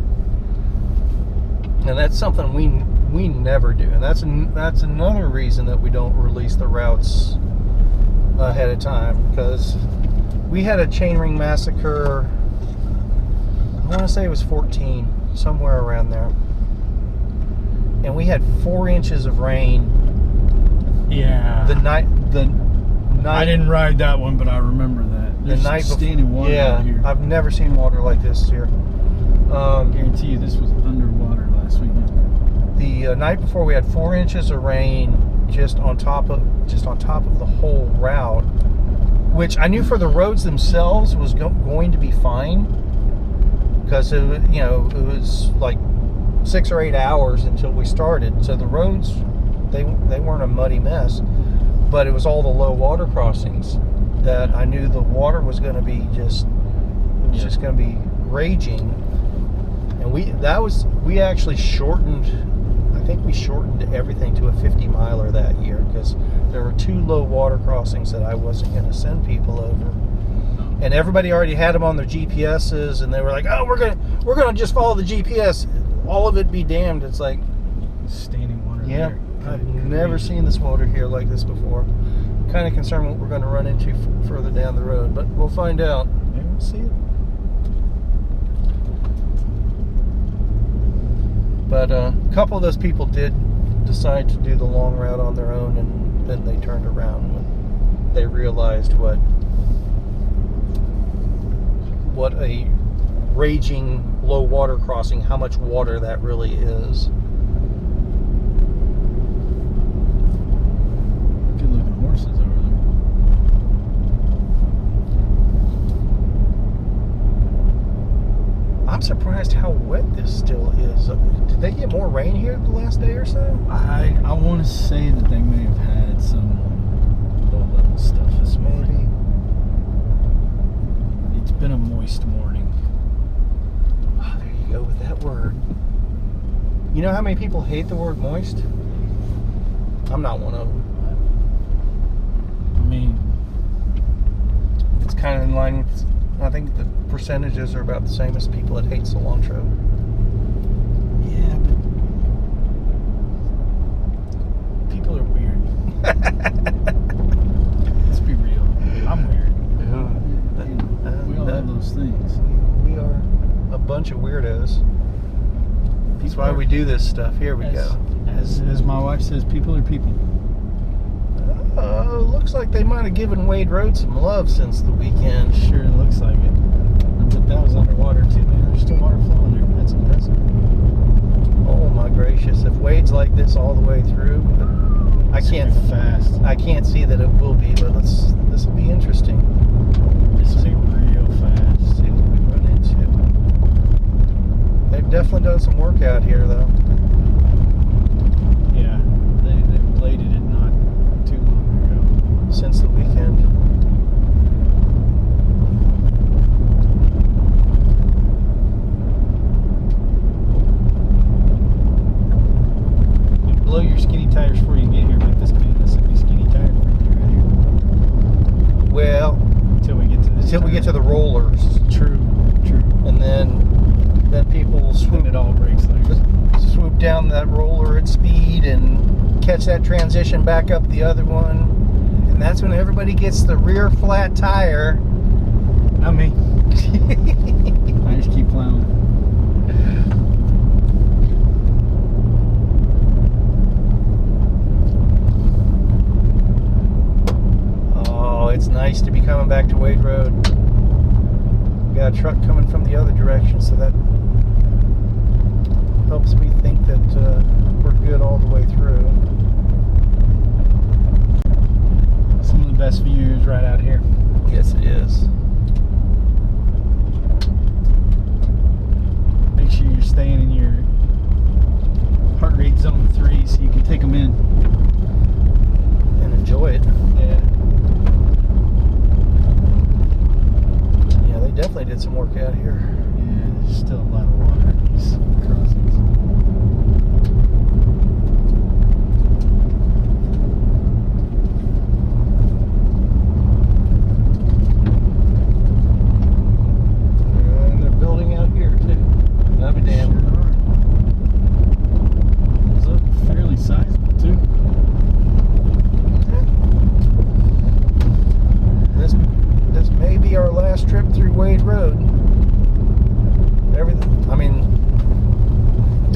And that's something we never do. And that's another reason that we don't release the routes ahead of time, because we had a chainring massacre. I want to say it was 14, somewhere around there. And we had 4 inches of rain.
Yeah.
The night.
I didn't ride that one, but I remember that. There's
the night
standing water out here.
I've never seen water like this here.
I guarantee you, this was underwater last weekend.
The night before, we had 4 inches of rain just on top of the whole route, which I knew for the roads themselves was going to be fine, because it was like 6 or 8 hours until we started. So the roads, they weren't a muddy mess, but it was all the low water crossings that I knew the water was going to be just going to be raging. And we actually shortened. I think we shortened everything to a 50-miler that year, because there were 2 low water crossings that I wasn't going to send people over. And everybody already had them on their GPSs, and they were like, "Oh, we're gonna just follow the GPS." All of it be damned. It's like
standing water.
Yeah, I've never seen this water here like this before. I'm kind of concerned what we're going to run into further down the road, but we'll find out.
Maybe we'll see it.
But a couple of those people did decide to do the long route on their own, and then they turned around when they realized what a raging low water crossing, how much water that really is.
Good looking horses over there.
I'm surprised surprised how wet this still is. Did they get more rain here the last day or so?
I want to say that they may have had some low-level stuff this morning.
Maybe.
It's been a moist morning.
Oh, there you go with that word. You know how many people hate the word moist? I'm not one of them.
I mean,
It's kind of in line with, I think the percentages are about the same as people that hate cilantro.
yeah, but people are weird. Let's be real. I'm weird. We all have those things.
We are a bunch of weirdos. That's why we do this stuff. Here we go.
As my wife says, people are people.
Looks like they might have given Wade Road some love since the weekend.
Sure looks like it. But that was underwater too, man. There's still water flowing there. That's impressive.
Oh my gracious! If Wade's like this all the way through, I can't
fast.
I can't see that it will be, but this will be interesting.
This will be real fast.
Let's see what we run into. They've definitely done some work out here, though.
Yeah, they bladed it not too long ago.
Since the weekend.
You blow your skinny tires before you get here, but this be skinny tire right here.
Well,
Until we get to this.
until we get to the rollers,
True.
and then people will
When
swoop
it all breaks loose.
swoop down that roller at speed and catch that transition back up the other one, and that's when everybody gets the rear flat tire.
Not me. I just keep plowing.
Oh, it's nice to be coming back to Wade Road. We got a truck coming from the other direction, so that helps me think that we're good all the way through.
Some of the best views right out here.
Yes, it is.
Make sure you're staying in your heart rate zone 3 so you can take them in.
And enjoy it.
Yeah.
Yeah, they definitely did some work out here.
Yeah, there's still a lot of water in these crossings.
And they're building out here too. That'd be damn.
Sure are. Those look fairly sizable too.
This may be our last trip through Wade Road.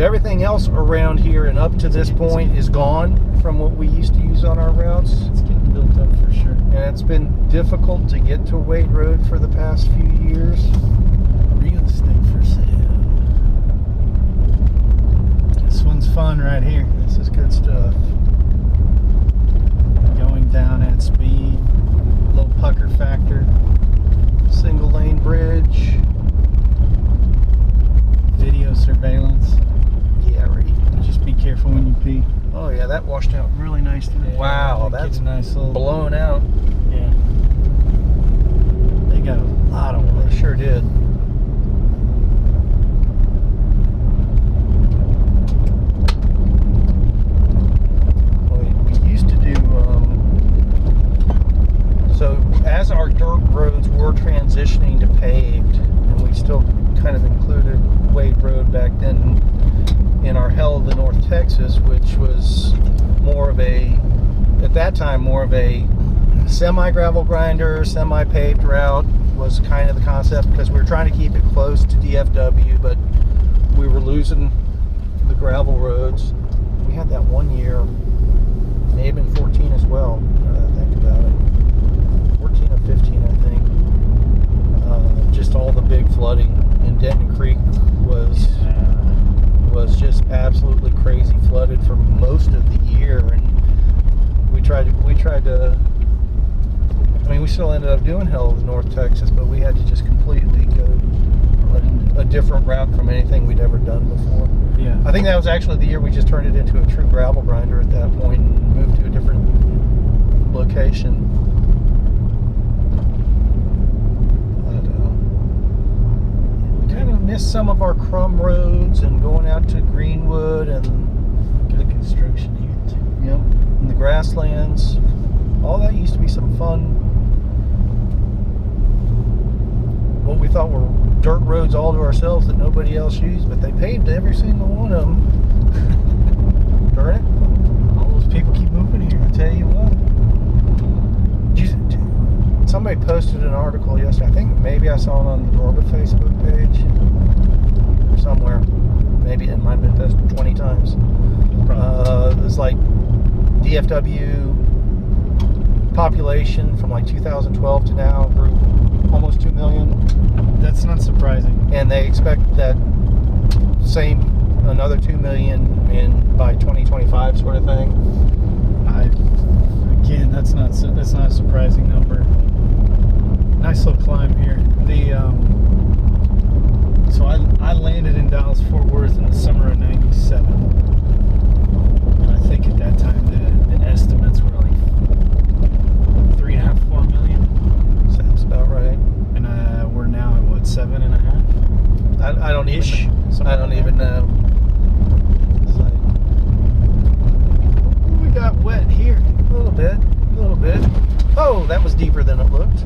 Everything else around here and up to this point is gone from what we used to use on our routes.
It's getting built up for sure.
And it's been difficult to get to Wade Road for the past few years.
Real estate for sale. This one's fun right here.
This is good stuff.
Going down at speed, low pucker factor,
Single lane bridge.
video surveillance.
Yeah, right.
Just be careful when you pee.
Oh yeah, that washed out really nicely.
Yeah,
Wow,
they
that's
get a nice little
blown out.
Yeah. They got a lot of water.
They sure did. We used to do, so as our dirt roads were transitioning to paved, and we still kind of included Wade Road back then in our Hell of the North Texas, which was more of a, at that time, more of a semi-gravel grinder, semi-paved route was kind of the concept, because we were trying to keep it close to DFW, but we were losing the gravel roads. We had that one year, may have been 14 as well, now that I think about it. 14 or 15, I think. Just all the big flooding in Denton Creek was just absolutely crazy, flooded for most of the year, and we tried to I mean, we still ended up doing Hell of North Texas, but we had to just completely go a different route from anything we'd ever done before.
Yeah.
I think that was actually the year we just turned it into a true gravel grinder at that point and moved to a different location. But we kind of missed some of our crumb roads and going out to Greenwood and
Got construction here too.
yep, and the grasslands. All that used to be some fun. What we thought were dirt roads all to ourselves that nobody else used, but they paved every single one of them. Darn it.
All those people keep moving here.
I tell you what. Somebody posted an article yesterday. I think maybe I saw it on the Dorba Facebook page. Or somewhere. Maybe it might have been posted 20 times. It's like DFW population from like 2012 to now grew almost 2 million.
That's not surprising.
And they expect that same another 2 million by 2025 sort of thing.
Again, that's not a surprising number. Nice little climb here. So I landed in Dallas Fort Worth in the summer of '97, and I think at that time the estimates were like 3.5, 4 million.
Sounds about right.
And we're now at what, 7.5?
I don't
Ish.
even. I don't even know. It's like,
We got wet here.
a little bit. Oh, that was deeper than it looked.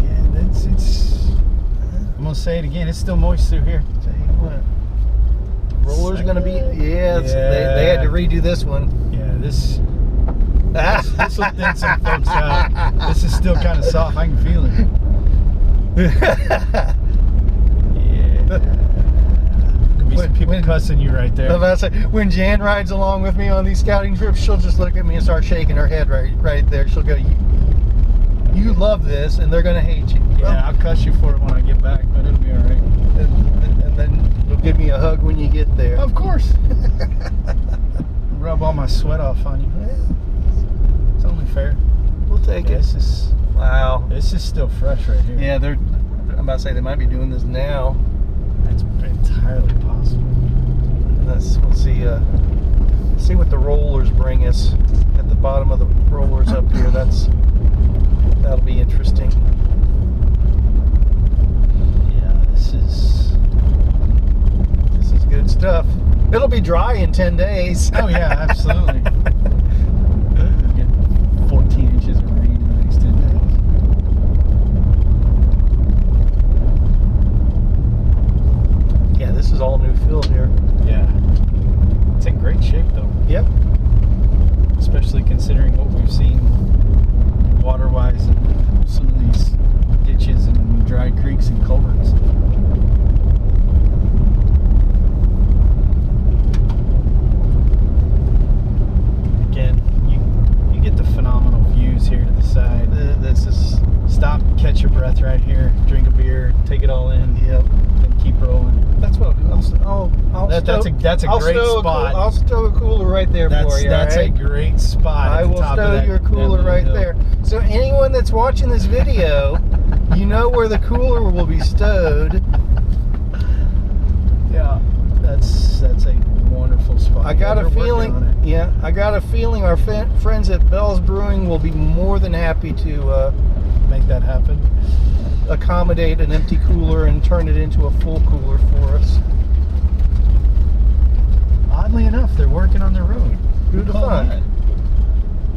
Yeah, it's. I'm gonna say it again. It's still moist through here.
Tell you what. The roller's gonna be. Yeah, they had to redo this one.
Yeah, this will thin some folks out. This is still kind of soft. I can feel it. Yeah. Could be some people cussing you right there.
I was about to say, when Jan rides along with me on these scouting trips, she'll just look at me and start shaking her head right there. She'll go, "You love this, and they're gonna hate you."
Yeah, I'll cuss you for it when I get back, but it'll be all right.
And then you'll give me a hug when you get there.
Of course. Rub all my sweat off on you. It's only fair.
We'll take it. Wow.
This is still fresh right here.
Yeah, I'm about to say they might be doing this now.
That's entirely possible.
We'll see what the rollers bring us at the bottom of the rollers up here. That'll be interesting.
Yeah, this is
good stuff. It'll be dry in 10 days.
Oh yeah, absolutely. We get 14 inches of rain in the next 10 days.
Yeah, this is all new field here.
Yeah. It's in great shape though.
Yep.
Especially considering what we've seen water-wise and some of these ditches and dry creeks and culverts. Again, you get the phenomenal views here to the side.
This is.
Stop, catch your breath right here, drink a beer, take it all in,
Yep.
then keep rolling.
That's what that's a great
spot.
I'll stow a cooler right there for you.
That's
all right?
a great spot.
I will stow your cooler right there. So anyone that's watching this video, you know where the cooler will be stowed.
Yeah, that's a wonderful spot.
I got
Yeah,
a
they're working on
feeling.
it.
Yeah, I got a feeling our friends at Bell's Brewing will be more than happy to
Make that happen.
accommodate an empty cooler and turn it into a full cooler for us.
Oddly enough, they're working on their road.
Who'd have thunk?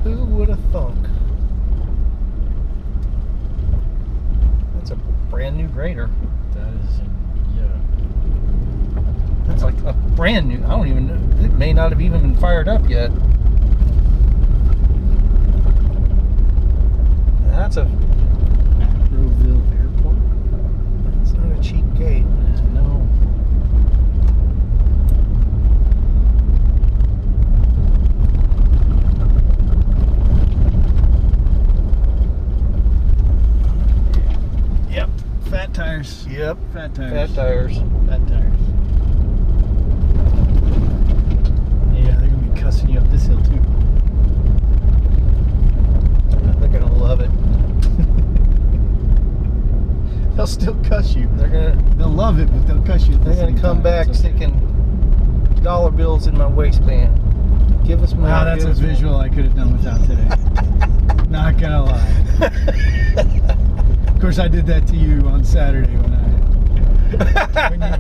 Who would have thunk? That's a brand new grader.
That is, yeah.
That's like a brand new. I don't even know. It may not have even been fired up yet. That's a.
Groveville Airport.
It's not a cheap gate.
No. Yep. Fat tires.
Yep.
Fat tires.
Fat tires.
Fat tires. Yeah, they're gonna be cussing you up this hill too.
They're gonna love it.
They'll love it, but they'll cuss you at the
They're gonna
same
come
time.
back
It's okay.
sticking dollar bills in my waistband. Give us money.
Wow, that's a visual I could have done without today. Not gonna lie. Of course, I did that to you on Saturday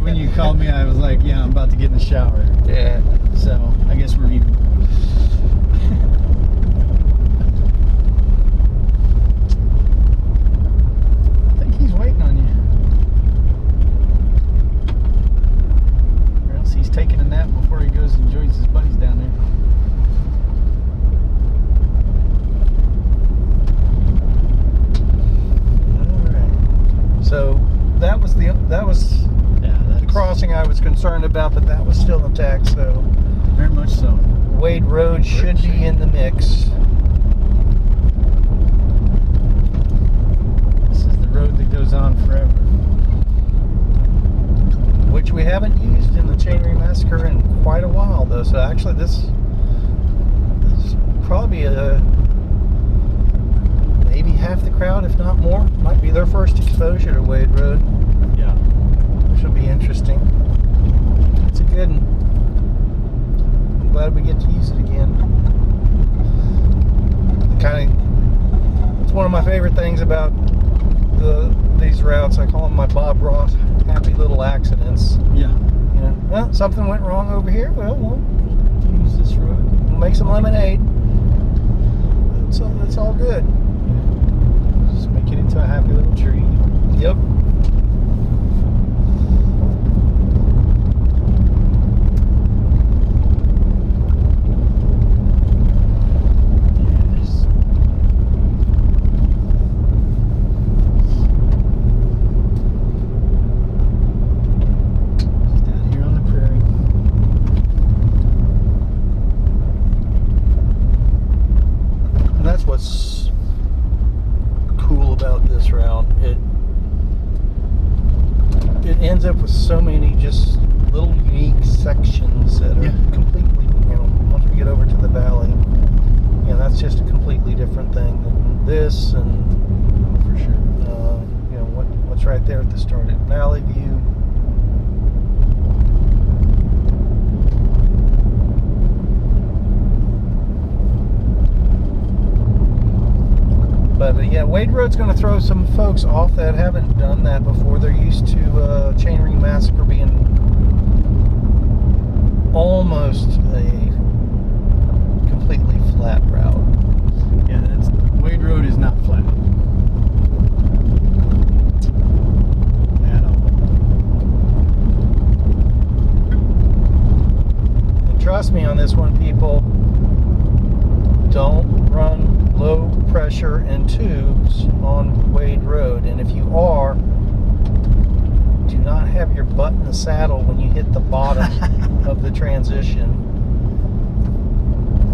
when you called me. I was like, "Yeah, I'm about to get in the shower."
Yeah.
So I guess we're even. I think he's waiting on you, or else he's taking a nap before he goes and joins his buddies down there.
So that was the
Yeah,
crossing I was concerned about, but that was still intact. So
very much so.
Wade Road should be in the mix.
This is the road that goes on forever.
Which we haven't used in the Chainring Massacre in quite a while, though. So actually, this is probably maybe half the crowd, if not more. Might be their first exposure to Wade Road,
Yeah.
which will be interesting. It's a good one. I'm glad we get to use it again. It's one of my favorite things about these routes. I call them my Bob Ross happy little accidents.
Yeah.
You know, well, something went wrong over here. Well, we'll
Use this road.
make some lemonade. It's all good.
Just make it into a happy little tree.
Yep.
Yes. Just out here on the prairie.
And that's what's cool about this route. It ends up with so many just little unique sections that are
Yeah.
completely, once we get over to the valley, that's just a completely different thing than this, and
For sure.
what's right there at the start at Valley View. But yeah, Wade Road's going to throw some folks off that haven't done that before. They're used to Chainring Massacre being almost a completely flat route.
Yeah, Wade Road is not flat. At all.
And trust me on this one, people. Don't run low pressure and tubes on Wade Road, and if you are, do not have your butt in the saddle when you hit the bottom of the transition.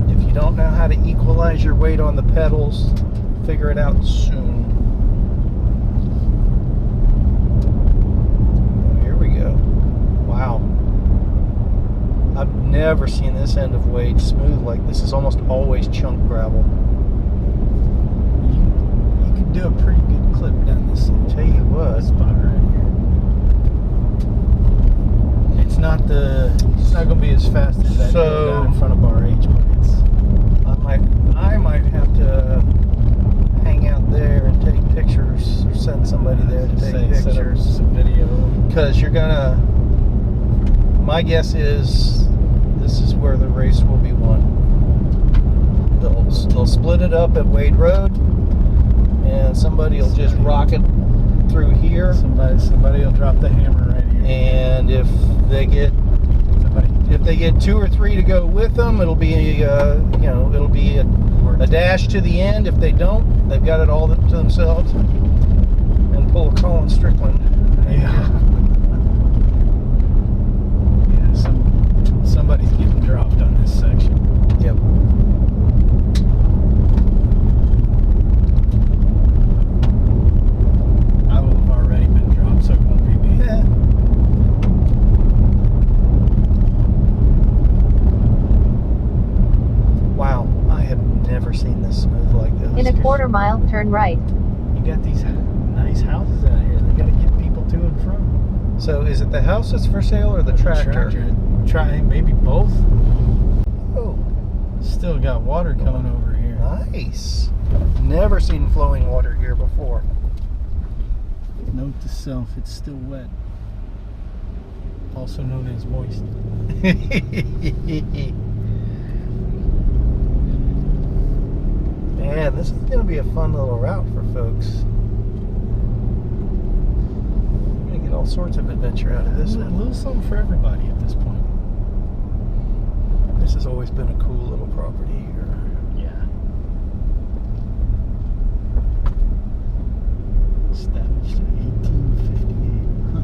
If you don't know how to equalize your weight on the pedals, figure it out soon. Oh, here we go. Wow. I've never seen this end of Wade smooth like this. Is almost always chunk gravel.
You could do a pretty good clip down this.
Tell you what,
Spot right here. It's not going to be as fast as that hill down in front of Bar H, but it's.
I might have to hang out there and take pictures, or send somebody there to take
Set up
pictures.
some video.
Because my guess is this is where the race will be won. They'll split it up at Wade Road, and somebody will just rock it through here.
Somebody will drop the hammer right here.
And if they get 2 or 3 to go with them, it'll be a dash to the end. If they don't, they've got it all to themselves, and pull a Colin Strickland.
Yeah. Somebody's getting dropped on this section.
Yep.
I will have already been dropped, so it won't be me.
Yeah. Wow, I have never seen this smooth like this.
In a quarter mile, turn right.
You got these nice houses out here. They got to get people to and from.
So is it the house that's for sale or the tractor?
Try maybe both.
Oh,
Still got water coming over here.
nice. Never seen flowing water here before.
Note to self, it's still wet. Also known as moist.
Man, this is going to be a fun little route for folks. We're going to get all sorts of adventure out of this
A
one.
little something for everybody at this point.
This has always been a cool little property here.
Yeah. Established in 1858. Huh.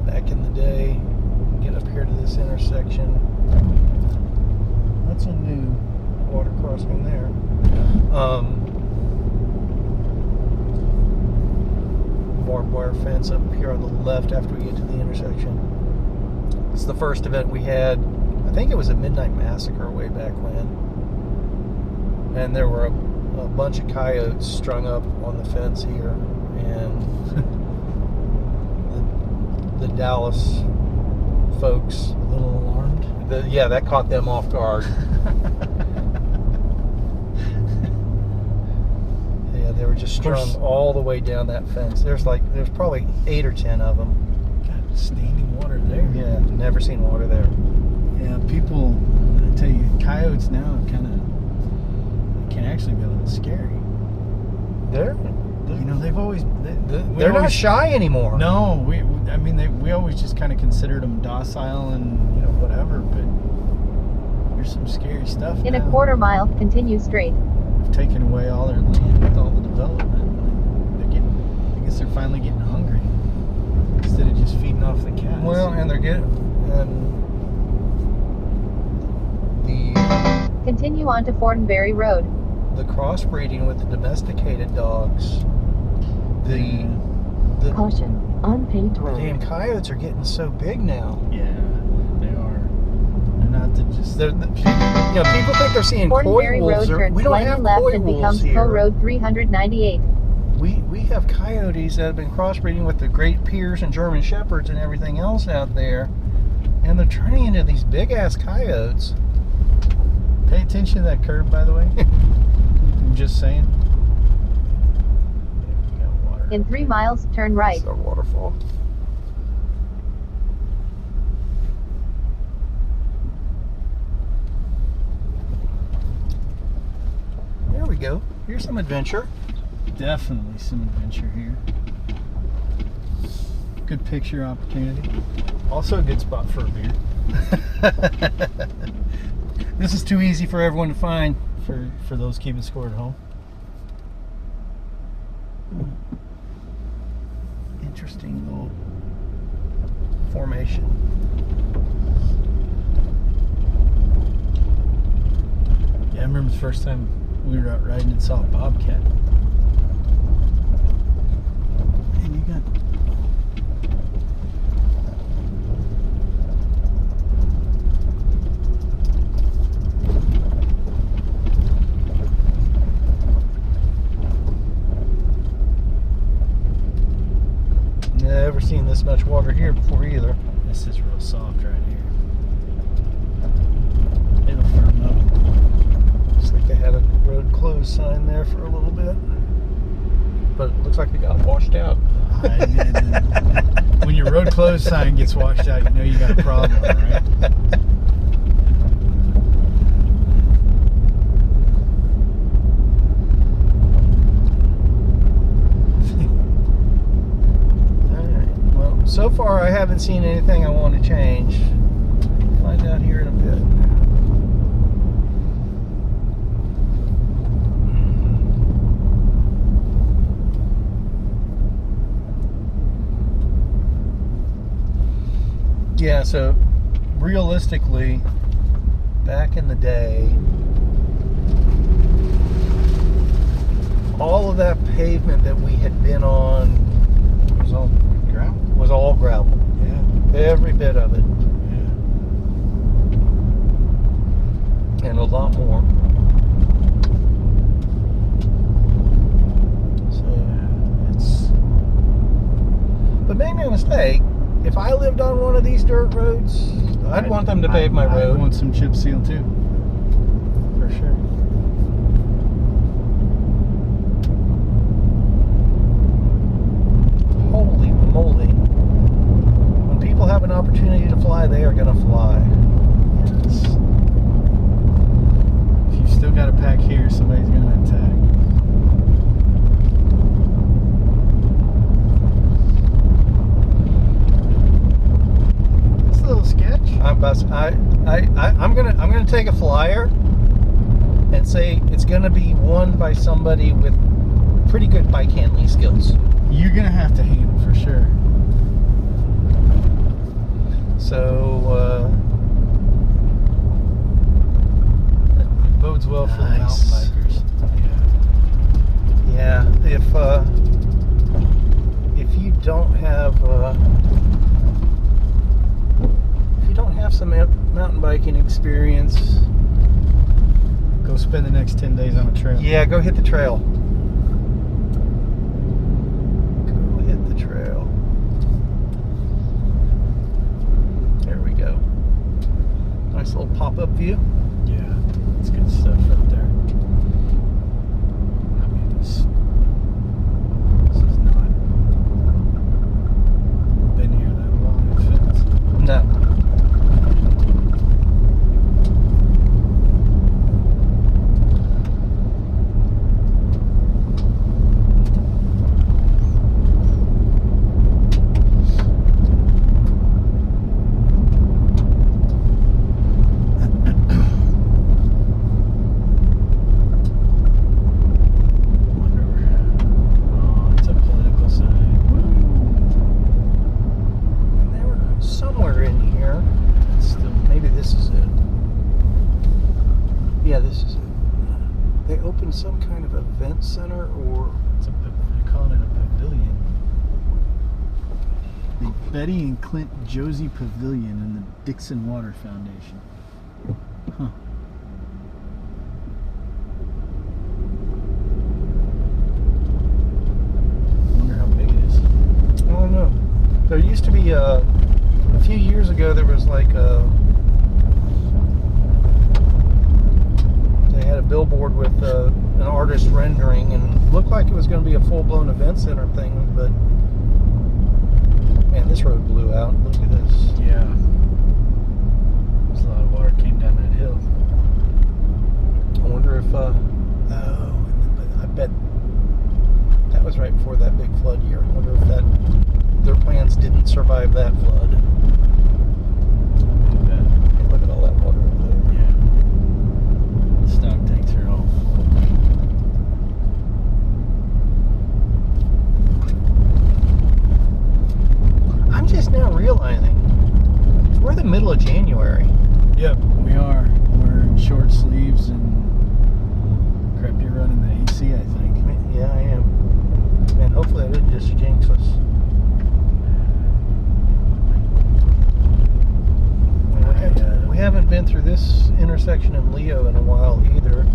Back in the day, get up here to this intersection. That's a new water crossing there. Barbed wire fence up here on the left after we get to the intersection. It's the first event we had. I think it was a Midnight Massacre way back when. And there were a bunch of coyotes strung up on the fence here. And the Dallas folks,
A little alarmed.
yeah, that caught them off guard. Yeah, they were just strung all the way down that fence. There's probably 8 or 10 of them.
Got standing water there.
Yeah, never seen water there.
Yeah, people, I tell you, coyotes now kind of can actually be a little scary. You know, they've always
They're not shy anymore.
No, we always just kind of considered them docile and whatever, but there's some scary stuff.
In
now.
a quarter mile, continue straight.
We've taken away all their land with all the development. I guess they're finally getting hungry instead of just feeding off the cats.
Well, and they're getting
Continue on to Fortenberry Road.
the crossbreeding with the domesticated dogs. The
Caution. Unpaved road.
damn coyotes are getting so big now.
Yeah, they are. They're not just.
People think they're seeing coy
Fortenberry
wolves.
Road turns
We don't
slightly
have
left
coy
and
wolves
becomes
here.
Co Road 398.
We have coyotes that have been crossbreeding with the Great Pyrs and German Shepherds and everything else out there, and they're turning into these big ass coyotes.
Pay attention to that curve, by the way. I'm just saying. We got water.
In 3 miles, turn right.
It's a waterfall. There we go. Here's some adventure.
Definitely some adventure here. Good picture opportunity. Also a good spot for a beer.
This is too easy for everyone to find.
For those keeping score at home.
Interesting little formation.
Yeah, I remember the first time we were out riding and saw a bobcat. Man, you got...
Never seen this much water here before either.
This is real soft right here. It'll firm up.
Looks like they had a road closed sign there for a little bit. But it looks like they got washed out.
When your road closed sign gets washed out, you know you got a problem, right?
So far, I haven't seen anything I want to change. Find out here in a bit. Yeah, so realistically, back in the day, all of that pavement that we had been on
was all gravel.
was all gravel.
Yeah.
Every bit of it.
Yeah.
handle a lot more. But make no mistake, if I lived on one of these dirt roads, I'd want them to pave my road.
I want some chip seal too. For sure.
Holy moly. When people have an opportunity to fly, they are going to fly.
Yes. If you've still got a pack here, somebody's going to attack.
I'm gonna take a flyer and say it's gonna be won by somebody with pretty good bike handling skills.
You're gonna have to handle for sure.
So
it bodes well for the mountain bikers.
Yeah, if you don't have some mountain biking experience,
go spend the next 10 days on a trail.
Yeah, go hit the trail. Go hit the trail. There we go. Nice little pop-up view.
Yeah, it's good stuff right there. I mean, this is not been here that long, it fits.
No. Some kind of event center, or
they're calling it a pavilion. The Betty and Clint Josie Pavilion and the Dixon Water Foundation. Huh. Wonder how big it is.
I don't know. There used to be a few years ago. There was like they had a billboard with an artist rendering, and looked like it was going to be a full-blown event center thing, but man, this road blew out. Look at this.
Yeah, there's a lot of water came down that hill.
I wonder if I bet that was right before that big flood year. I wonder if their plans didn't survive that flood. And look at all that water over there.
Yeah. The stock tanks are all full.
I'm just now realizing we're in the middle of January.
Yep, we are. We're in short sleeves and crap, you're running the AC, I think.
Yeah, I am. And hopefully I didn't just jinx us. We haven't been through this intersection in Leo in a while either.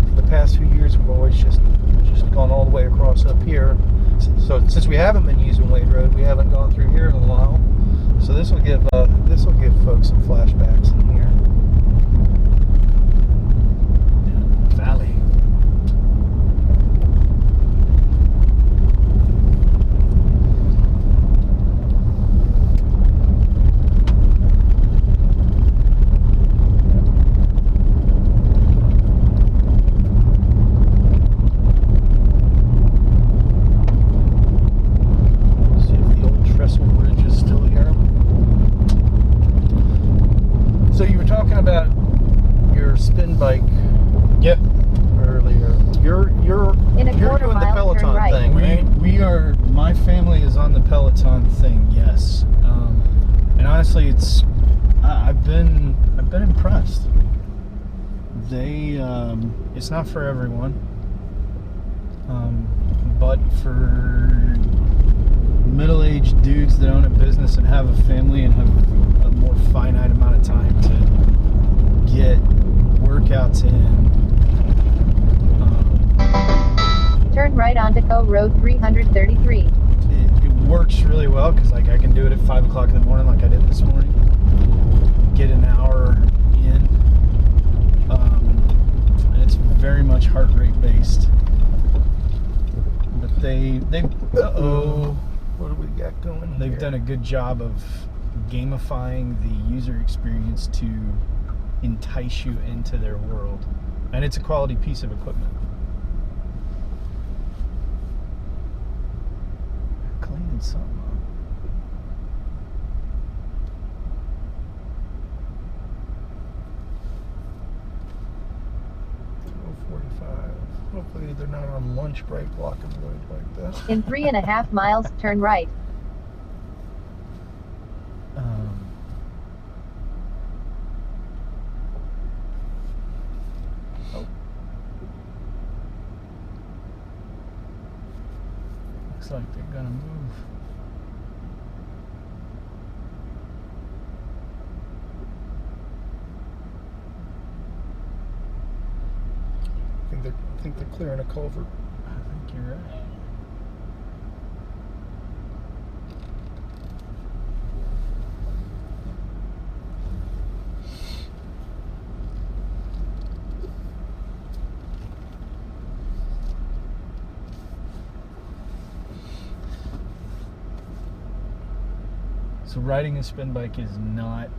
For the past few years, we've always just gone all the way across up here. So since we haven't been using Wade Road, we haven't gone through here in a while. So this will give folks some flashbacks in here.
Valley. Yep.
Earlier, you're
in a
doing
quarter
the
mile,
Peloton
turn right.
thing, right?
We are. My family is on the Peloton thing. Yes. And honestly, I've been impressed. It's not for everyone, but for middle-aged dudes that own a business and have a family and have a more finite amount of time to get workouts workouts in.
Turn right onto Co Road 333.
It works really well because like I can do it at 5 o'clock in the morning like I did this morning. Get an hour in. And it's very much heart rate based. But they
what do we got going
they've
here?
done a good job of gamifying the user experience to entice you into their world. And it's a quality piece of equipment. Cleaning something up.
Hopefully they're not on lunch break blocking the road like that.
In 3.5 miles, turn right.
Oh. Looks like they're gonna move.
I think they're clearing a culvert.
I think you're right. So riding a spin bike is not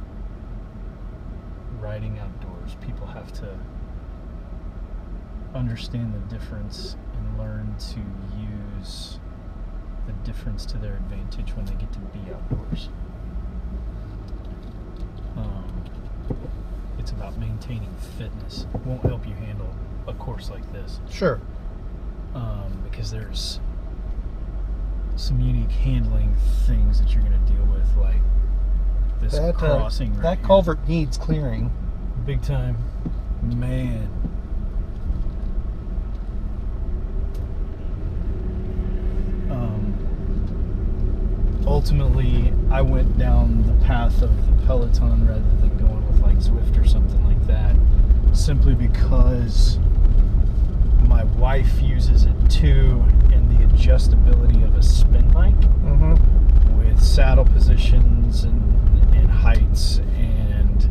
riding outdoors. People have to understand the difference and learn to use the difference to their advantage when they get to be outdoors. It's about maintaining fitness. It won't help you handle a course like this.
Sure.
Because there's some unique handling things that you're going to deal with, like this crossing right
that
here.
culvert needs clearing.
Big time. Man. Ultimately, I went down the path of the Peloton rather than going with like Zwift or something like that, simply because my wife uses it too, and the adjustability of a spin bike with saddle positions and heights and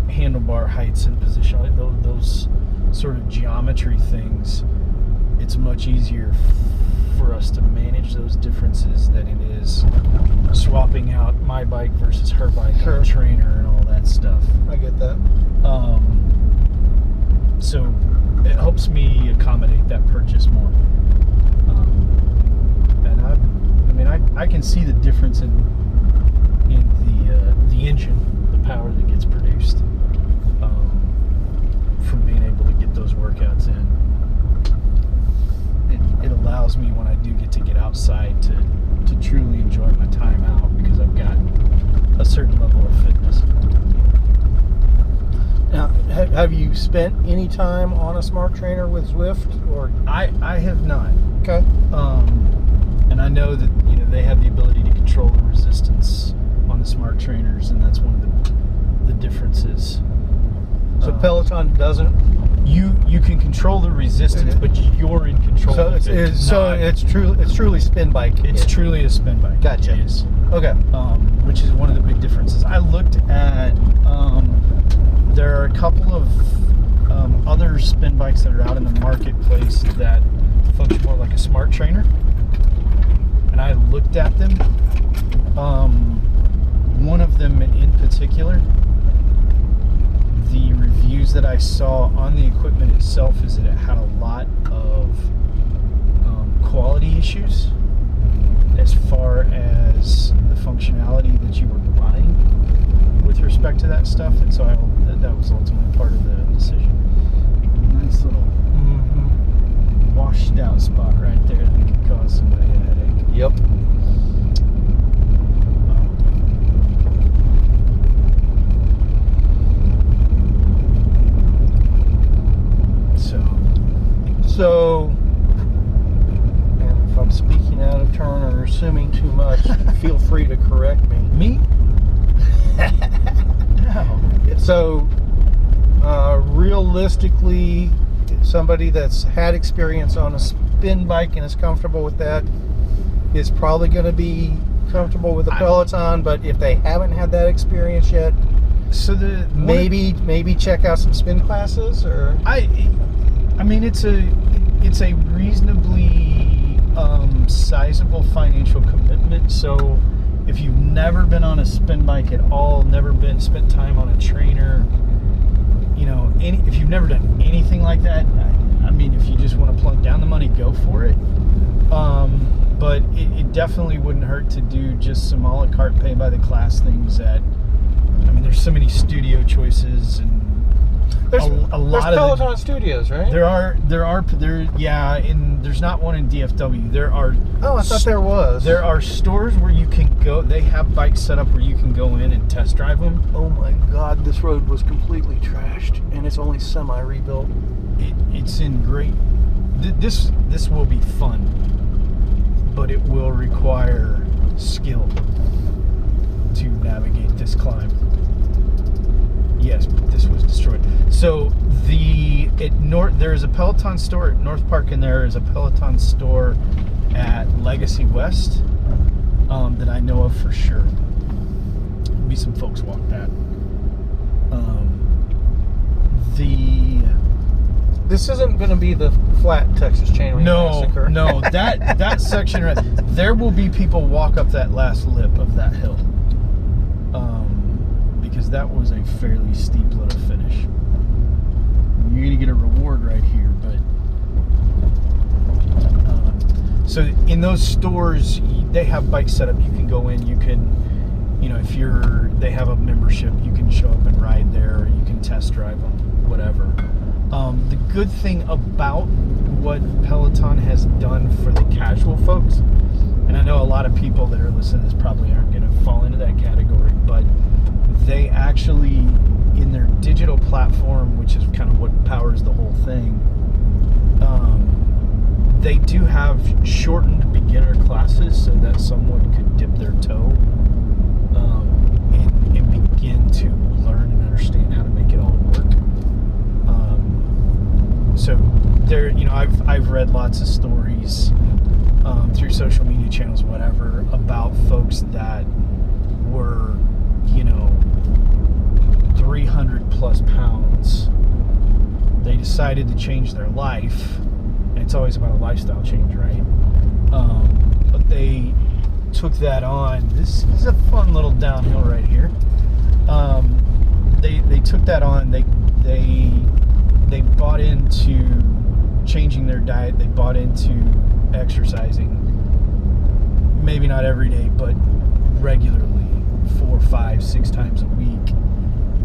handlebar heights and position, like those sort of geometry things, it's much easier for us to manage those differences than it is swapping out my bike versus her bike on a trainer and all that stuff.
I get that.
So it helps me accommodate that purchase more. And I can see the difference in the engine, the power that gets produced from being able to get those workouts in. It allows me, when I do get outside, to truly enjoy my time out because I've got a certain level of fitness.
Now, have you spent any time on a smart trainer with Zwift, or?
I have not.
Okay.
And I know that they have the ability to control the resistance on the smart trainers, and that's one of the differences.
So Peloton doesn't.
You can control the resistance, but you're in control.
So
of it.
it's truly spin bike.
It's truly a spin bike.
Gotcha.
Yes.
Okay.
Which is one of the big differences. I looked at there are a couple of other spin bikes that are out in the marketplace that function more like a smart trainer, and I looked at them. One of them in particular, the reviews that I saw on the equipment itself is that it had a lot of quality issues as far as the functionality that you were buying with respect to that stuff, and so that was ultimately part of the decision. Nice little washed out spot right there that could cause somebody a headache.
Yep. So, and if I'm speaking out of turn or assuming too much, feel free to correct me.
Me? No.
So, real realistically, somebody that's had experience on a spin bike and is comfortable with that is probably going to be comfortable with a Peloton. But if they haven't had that experience yet,
so
maybe check out some spin classes. Or
I mean, it's a reasonably sizable financial commitment. So if you've never been on a spin bike at all, never spent time on a trainer, you know, if you've never done anything like that, I mean, if you just want to plunk down the money, go for it. But it definitely wouldn't hurt to do just some a la carte pay by the class things that, I mean, there's so many studio choices, and
there's
a lot
there's
of
Peloton studios, right?
There's not one in DFW. There are.
Oh, I thought there was.
There are stores where you can go. They have bikes set up where you can go in and test drive them.
Oh my God, this road was completely trashed, and it's only semi-rebuilt.
It's in great. This will be fun, but it will require skill to navigate this climb. Yes, this was destroyed. So there is a Peloton store at North Park, and there is a Peloton store at Legacy West that I know of for sure. Maybe some folks walk that.
This isn't going to be the flat Texas chain ring massacre.
No, that section right there will be people walk up that last lip of that hill. Because that was a fairly steep little finish. You're gonna get a reward right here, but so in those stores, they have bikes set up. You can go in. You can, you know, if they have a membership, you can show up and ride there. Or you can test drive them, whatever. The good thing about what Peloton has done for the casual folks, and I know a lot of people that are listening to this probably aren't going to fall into that category, but they actually, in their digital platform, which is kind of what powers the whole thing, they do have shortened beginner classes so that someone could dip their toe and begin to learn and understand how to make it all work. So there, you know, I've read lots of stories through social media channels, whatever, about folks that were, you know, 300 plus pounds. They decided to change their life, and it's always about a lifestyle change, right? But they took that on. This is a fun little downhill right here. They took that on. They bought into changing their diet. They bought into exercising, maybe not every day, but regularly, 4, 5, 6 times a week,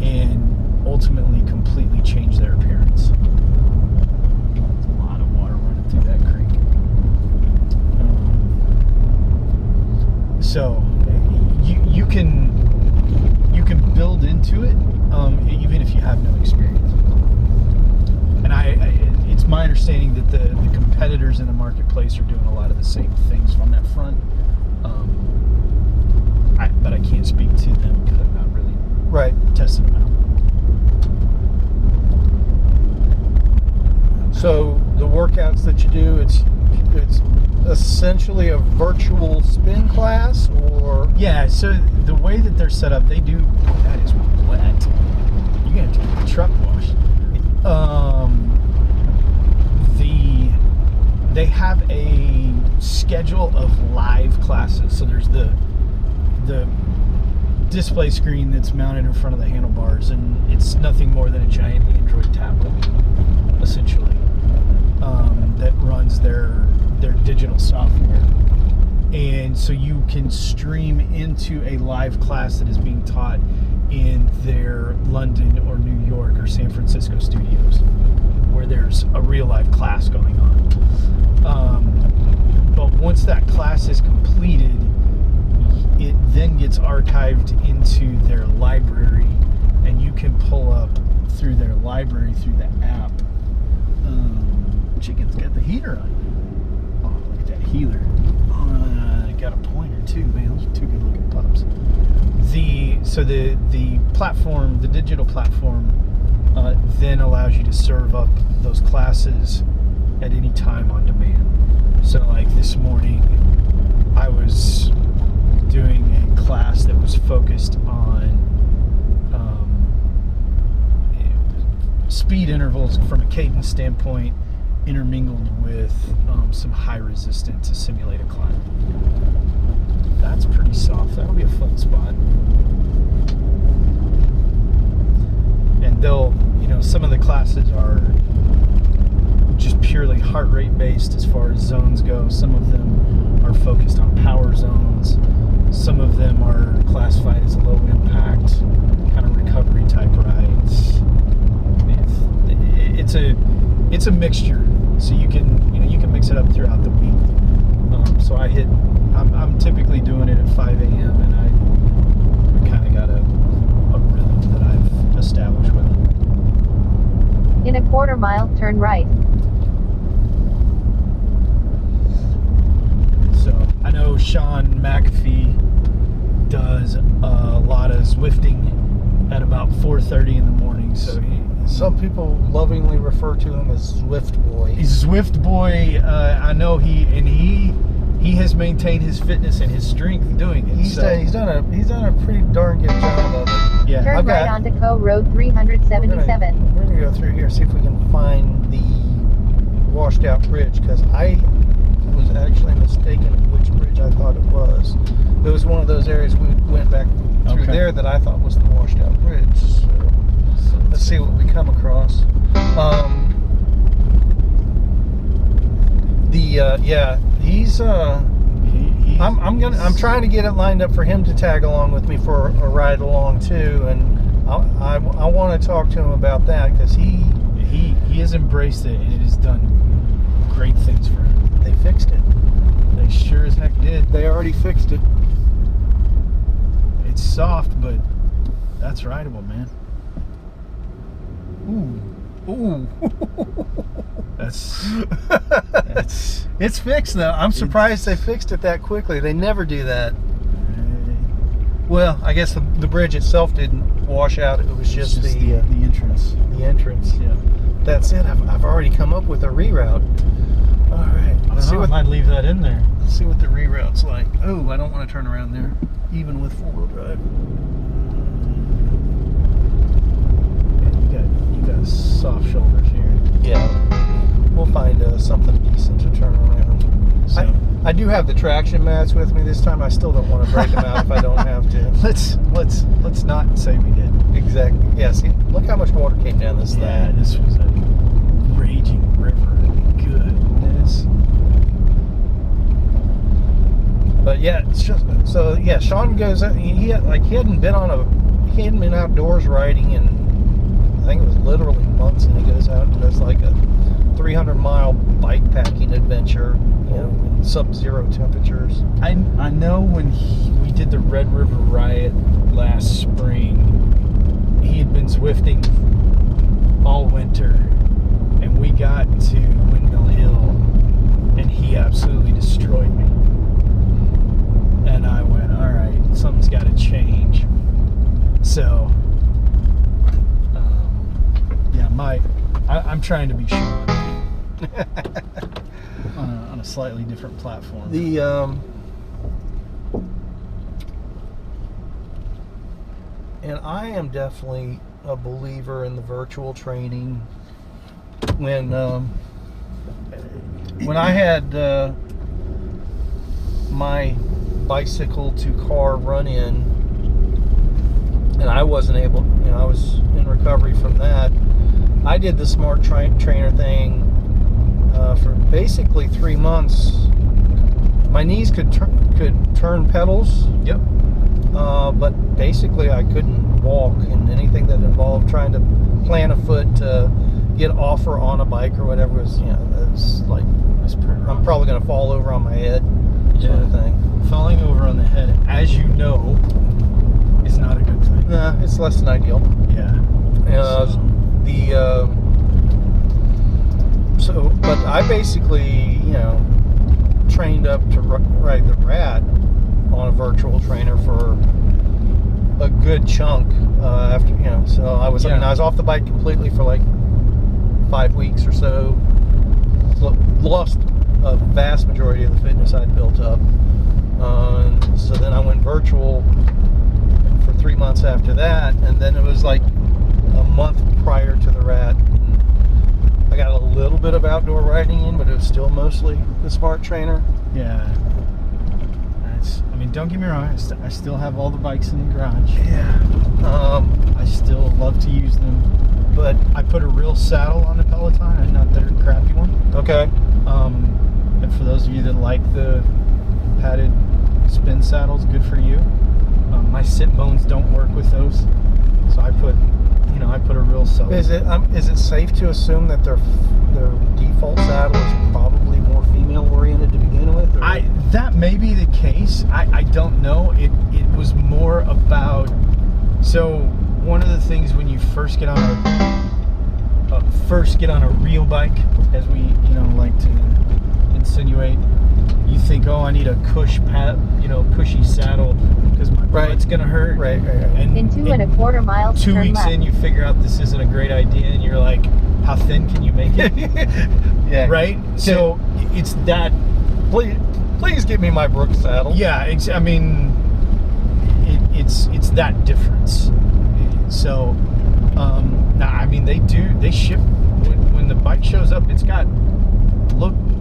and ultimately completely changed their appearance. There's a lot of water running through that creek. So you can build into it, even if you have no experience. And it's my understanding that the competitors in the marketplace are doing a lot of the same things on that front. But I can't speak to them because I'm not really testing them out. So the workouts that you do, it's essentially a virtual spin class, or? Yeah, so the way that they're set up, they do, that is wet. You're going to have to get the truck washed. They have a schedule of live classes. So there's the display screen that's mounted in front of the handlebars, and it's nothing more than a giant Android tablet, essentially, that runs their digital software. And so you can stream into a live class that is being taught in their London or New York or San Francisco studios, where there's a real live class going on. But once that class is completed, it then gets archived into their library, and you can pull up through their library through the app. Chicken's got the heater on. Oh, look at that healer. Got a pointer too, man. Those are 2 good looking pups. The platform, the digital platform, then allows you to serve up those classes at any time on demand. So like this morning, I was doing a class that was focused on speed intervals from a cadence standpoint, intermingled with some high resistance to simulate a climb. That's pretty soft. That'll be a fun spot. And they'll, some of the classes are just purely heart rate based as far as zones go. Some of them are focused on power zones. Some of them are classified as low impact, kind of recovery type rides. It's a mixture, so you can mix it up throughout the week. So I'm typically doing it at 5 a.m. and I kind of got a rhythm that I've established with it.
In a quarter mile, turn right.
So I know Sean McAfee does a lot of Zwifting at about 4:30 in the morning. So
some people lovingly refer to him as Zwift Boy.
He's Zwift Boy. I know he has maintained his fitness and his strength doing it.
He's done a pretty darn good job of it.
Yeah.
Turn right onto Co Road 377.
We're gonna go through here, see if we can find the washed out bridge, because I was actually mistaken which bridge I thought it was. It was one of those areas we went back through there that I thought was the washed out bridge. So let's see what we come across. I'm trying to get it lined up for him to tag along with me for a ride along too, and I want to talk to him about that, because he
has embraced it and it has done great things for him.
They fixed it.
They sure as heck did.
They already fixed it.
It's soft, but that's rideable, man.
Ooh.
That's
It's fixed though. I'm surprised they fixed it that quickly. They never do that. Well, I guess the bridge itself didn't wash out. It was just the
entrance.
The entrance.
Yeah.
That's it. I've already come up with a reroute. All right. Let's see
I might leave that in there.
Let's see what the reroute's like. Oh, I don't want to turn around there, even with four-wheel drive.
Yeah, you got soft shoulders here.
Yeah. We'll find something decent to turn around.
So,
I do have the traction mats with me this time. I still don't want to break them out if I don't have to.
let's not say we did.
Exactly. Yeah. See, look how much water came down this thing.
Yeah, this was a raging river. Goodness.
But yeah, it's just so yeah. Sean goes. He hadn't been outdoors riding in, I think it was literally months, and he goes out and does like a 300-mile bike packing adventure, in sub-zero temperatures.
I know when we did the Red River Riot last spring, he had been Zwifting all winter, and we got to Windmill Hill, and he absolutely destroyed me. And I went, all right, something's got to change. So, I'm trying to be Sean on a slightly different platform.
And I am definitely a believer in the virtual training. When I had my bicycle to car run-in, and I wasn't able, I was in recovery from that, I did the smart trainer thing for basically 3 months. My knees could turn pedals.
Yep.
But basically I couldn't walk, and anything that involved trying to plant a foot to get off or on a bike or whatever was, that's like, I'm probably going to fall over on my head, sort of thing.
Falling over on the head, as you know, is not a good thing.
Nah, it's less than ideal.
Yeah.
But I basically, trained up to ride the Rat on a virtual trainer for a good chunk after, you know. So I was, I mean, I was off the bike completely for like 5 weeks or so. Lost a vast majority of the fitness I'd built up. So then I went virtual for 3 months after that, and then it was like a month prior to the rat. I got a little bit of outdoor riding in, but it was still mostly the Smart Trainer.
Yeah. I mean, don't get me wrong. I still have all the bikes in the garage.
Yeah.
I still love to use them, but I put a real saddle on the Peloton and not their crappy one.
Okay.
And for those of you that like the padded spin saddles, good for you. My sit bones don't work with those, so I put a real saddle.
Is it safe to assume that their default saddle is probably more female oriented to begin with? Or?
That may be the case. I don't know. It was more about, so one of the things when you first get on a real bike, as we like to insinuate, you think, oh, I need a cushy saddle because my butt's gonna hurt.
Right.
And
In 2.25 miles,
2
turn
weeks
left.
in, you figure out this isn't a great idea, and you're like, how thin can you make it?
Yeah.
Right. So it's that.
Please give me my Brooks saddle.
Yeah, it's that difference. So, I mean, they ship when the bike shows up. It's got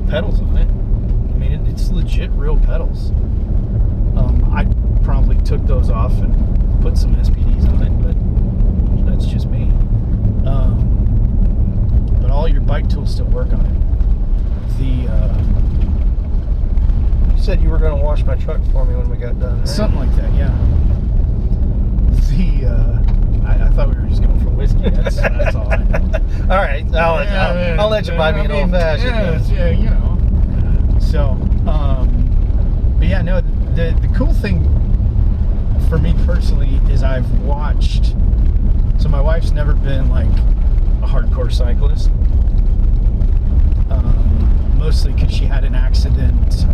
pedals on it. I mean, it's legit real pedals. I probably took those off and put some SPDs on it, but that's just me. But all your bike tools still work on it.
You said you were going to wash my truck for me when we got done, right?
Something like that, yeah. I thought we were just going for whiskey. That's all I know.
All right, I'll let you buy me an old fashioned.
Yeah, you know. So, but yeah, no. The cool thing for me personally is I've watched. So my wife's never been like a hardcore cyclist. Mostly because she had an accident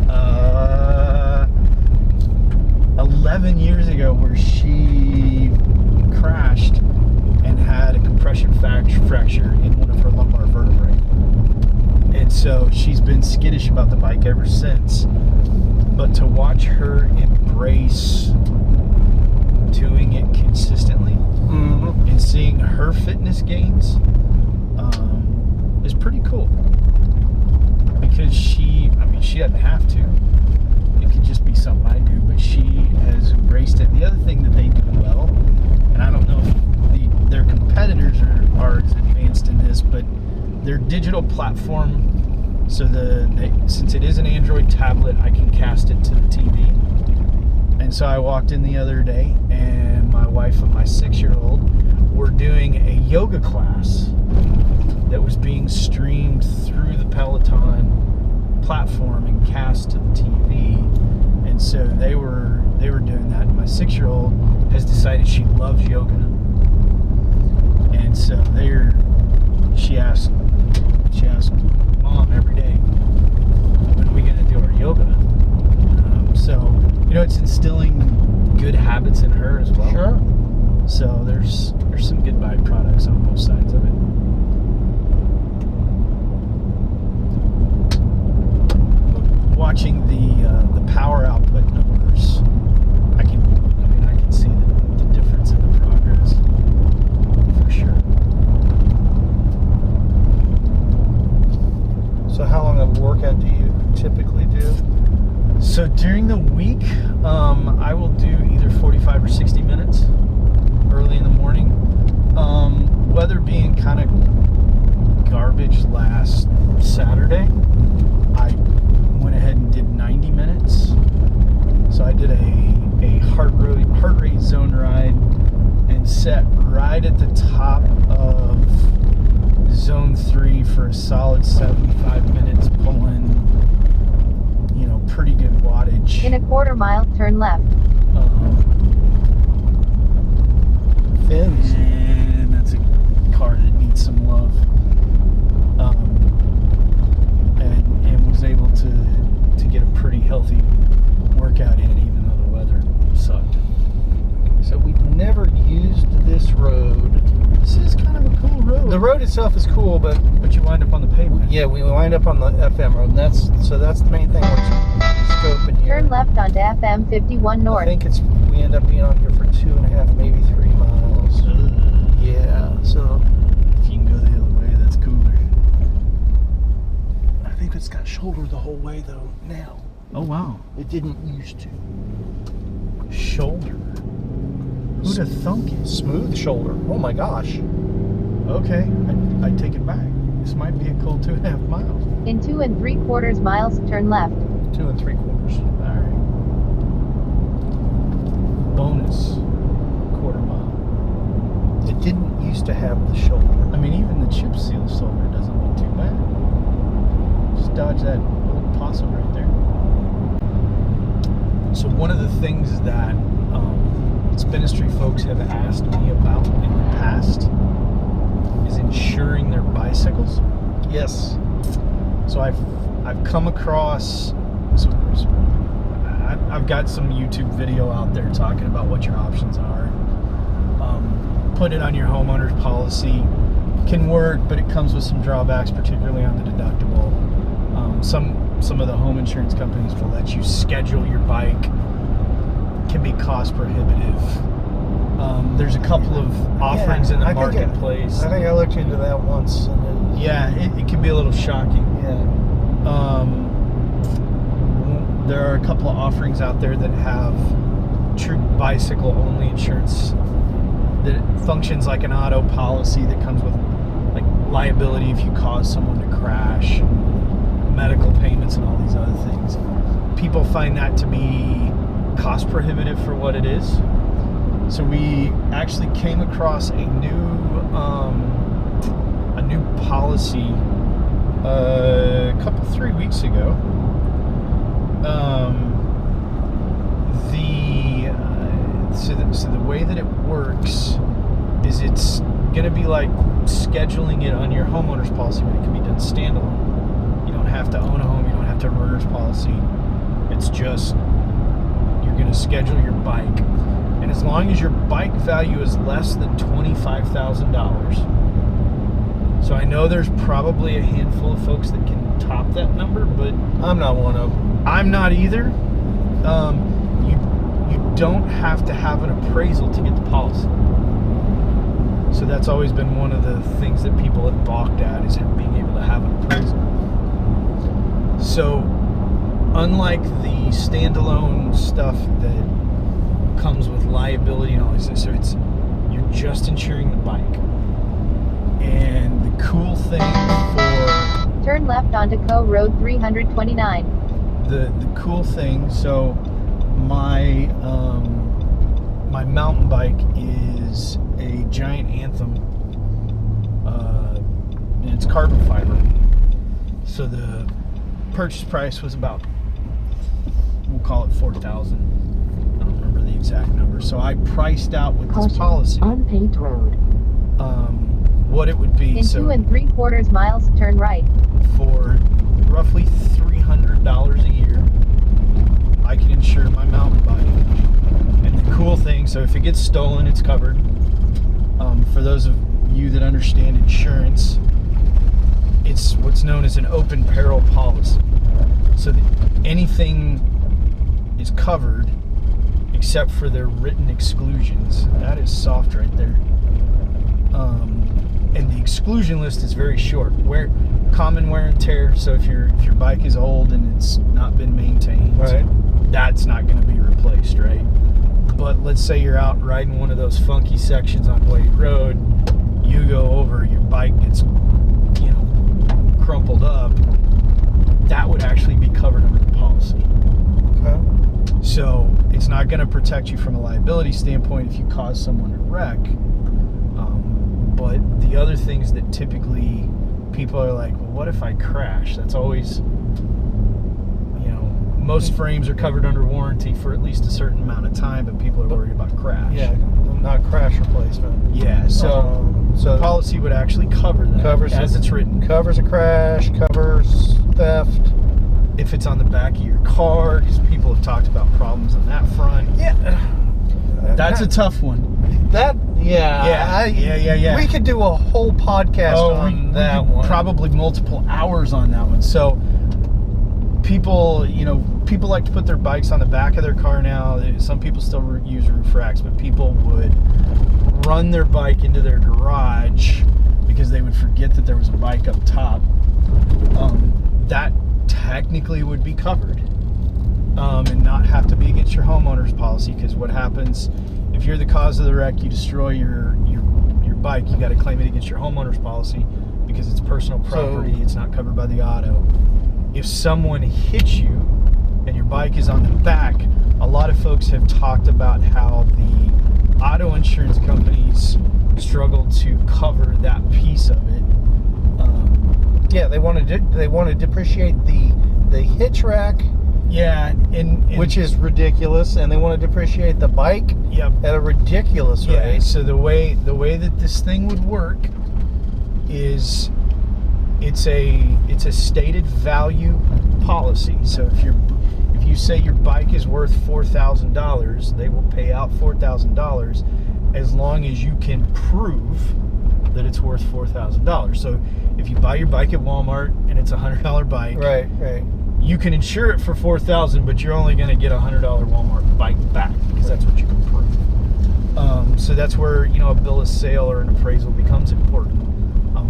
11 years ago where she crashed and had a compression fracture in one of her lumbar vertebrae. And so she's been skittish about the bike ever since. But to watch her embrace doing it consistently and seeing her fitness gains is pretty cool. Because she doesn't have to. It could just be something I do, but she has embraced it. The other thing that they do well, and I don't know if their competitors are as advanced in this, but their digital platform, so since it is an Android tablet, I can cast it to the TV. And so I walked in the other day, and my wife and my 6-year-old were doing a yoga class that was being streamed through the Peloton platform and cast to the TV. And so they were doing that. And my 6-year-old has decided she loves yoga. And so she asked Mom every day, when are we going to do our yoga? So it's instilling good habits in her as well.
Sure.
So there's some good byproducts on both sides of it. Watching the power output numbers, I can see the difference in the progress for sure.
So how long of a workout do you typically do?
So during the week, I will do either 45 or 60 minutes early in the morning. Weather being kind of garbage last Saturday, I went ahead and did 90 minutes. So I did a heart rate zone ride and set right at the top of zone 3 for a solid 75 minutes, pulling pretty good wattage.
In a quarter mile, turn left.
Fins.
And that's a car that needs some love. And was able to get a pretty healthy workout in, even though the weather sucked.
So we've stuff is cool, but
you wind up on the pavement.
yeah, we wind up on the FM road, and that's the main thing. We're scoping here.
Turn left onto FM 51
I
North.
think we end up being on here for 2.5, maybe 3 miles. Yeah, so
If you can go the other way, that's cooler.
I think it's got shoulder the whole way though now.
Oh wow.
It didn't used to.
Shoulder. Who'd have thunk it?
Smooth shoulder. Oh my gosh.
Okay, I take it back. This might be a cool 2.5 miles.
In 2 3/4 miles, turn left.
2 3/4.
All right. Bonus quarter mile.
It didn't used to have the shoulder.
I mean, even the chip seal shoulder doesn't look too bad. Just dodge that little possum right there. So one of the things that Spinistry folks have asked me about in the past is insuring their bicycles.
Yes.
So I've come across, I've got some YouTube video out there talking about what your options are. Put it on your homeowner's policy can work, but it comes with some drawbacks, particularly on the deductible. Some of the home insurance companies will let you schedule your bike. Can be cost prohibitive. There's a couple of offerings in the marketplace.
I think I looked into that once. And
it can be a little shocking.
yeah.
There are a couple of offerings out there that have true bicycle only insurance that functions like an auto policy that comes with like liability if you cause someone to crash, medical payments, and all these other things. People find that to be cost prohibitive for what it is. So we actually came across a new policy a couple 3 weeks ago. So the way that it works is it's going to be like scheduling it on your homeowner's policy, but it can be done standalone. You don't have to own a home. You don't have to have a renter's policy. It's just you're going to schedule your bike, and as long as your bike value is less than $25,000. So I know there's probably a handful of folks that can top that number, but
I'm not one of them.
I'm not either. You don't have to have an appraisal to get the policy. So that's always been one of the things that people have balked at, is being able to have an appraisal. So unlike the standalone stuff that comes with liability and all this, so you're just insuring the bike. And the cool thing for
Turn left onto Co Road 329.
the cool thing, so my mountain bike is a giant Anthem, and it's carbon fiber. So the purchase price was about, we'll call it $4,000. I don't remember the exact number. So I priced out with this policy
Unpaved road.
what it would be.
In 2 3/4 miles, turn right.
For roughly $300 a year, I can insure my mountain bike. And the cool thing, so if it gets stolen, it's covered. For those of you that understand insurance, it's what's known as an open peril policy. So that anything is covered except for their written exclusions. That is soft right there. And the exclusion list is very short. Common wear and tear. So if your bike is old and it's not been maintained,
Right.
that's not going to be replaced, right? But let's say you're out riding one of those funky sections on Wade Road, you go over, your bike gets, crumpled up. That would actually be covered under the policy.
Okay.
So it's not going to protect you from a liability standpoint if you cause someone to wreck. But the other things that typically people are like, well, what if I crash? That's always, most frames are covered under warranty for at least a certain amount of time, but people are worried about crash.
Yeah, not crash replacement.
Yeah, so
So
the policy would actually cover that
covers
as it's written.
Covers a crash, covers theft.
If it's on the back of your car, because people have talked about problems on that front.
Yeah.
That's a tough one.
That
Yeah.
We could do a whole podcast on that one.
Probably multiple hours on that one. So people like to put their bikes on the back of their car now. Some people still use roof racks, but people would run their bike into their garage because they would forget that there was a bike up top. That technically would be covered and not have to be against your homeowner's policy, because what happens if you're the cause of the wreck, you destroy your bike, you got to claim it against your homeowner's policy because it's personal property. It's not covered by the auto. If someone hits you and your bike is on the back, a lot of folks have talked about how the auto insurance companies struggle to cover that piece of it.
They want to depreciate the hitch rack.
Yeah, and
which is ridiculous, and they want to depreciate the bike at a ridiculous rate.
So the way that this thing would work is it's a stated value policy. So if you say your bike is worth $4,000, they will pay out $4,000 as long as you can prove that it's worth $4,000. So if you buy your bike at Walmart and it's a $100 bike,
right.
You can insure it for $4,000, but you're only going to get a $100 Walmart bike back because that's what you can prove. So that's where a bill of sale or an appraisal becomes important,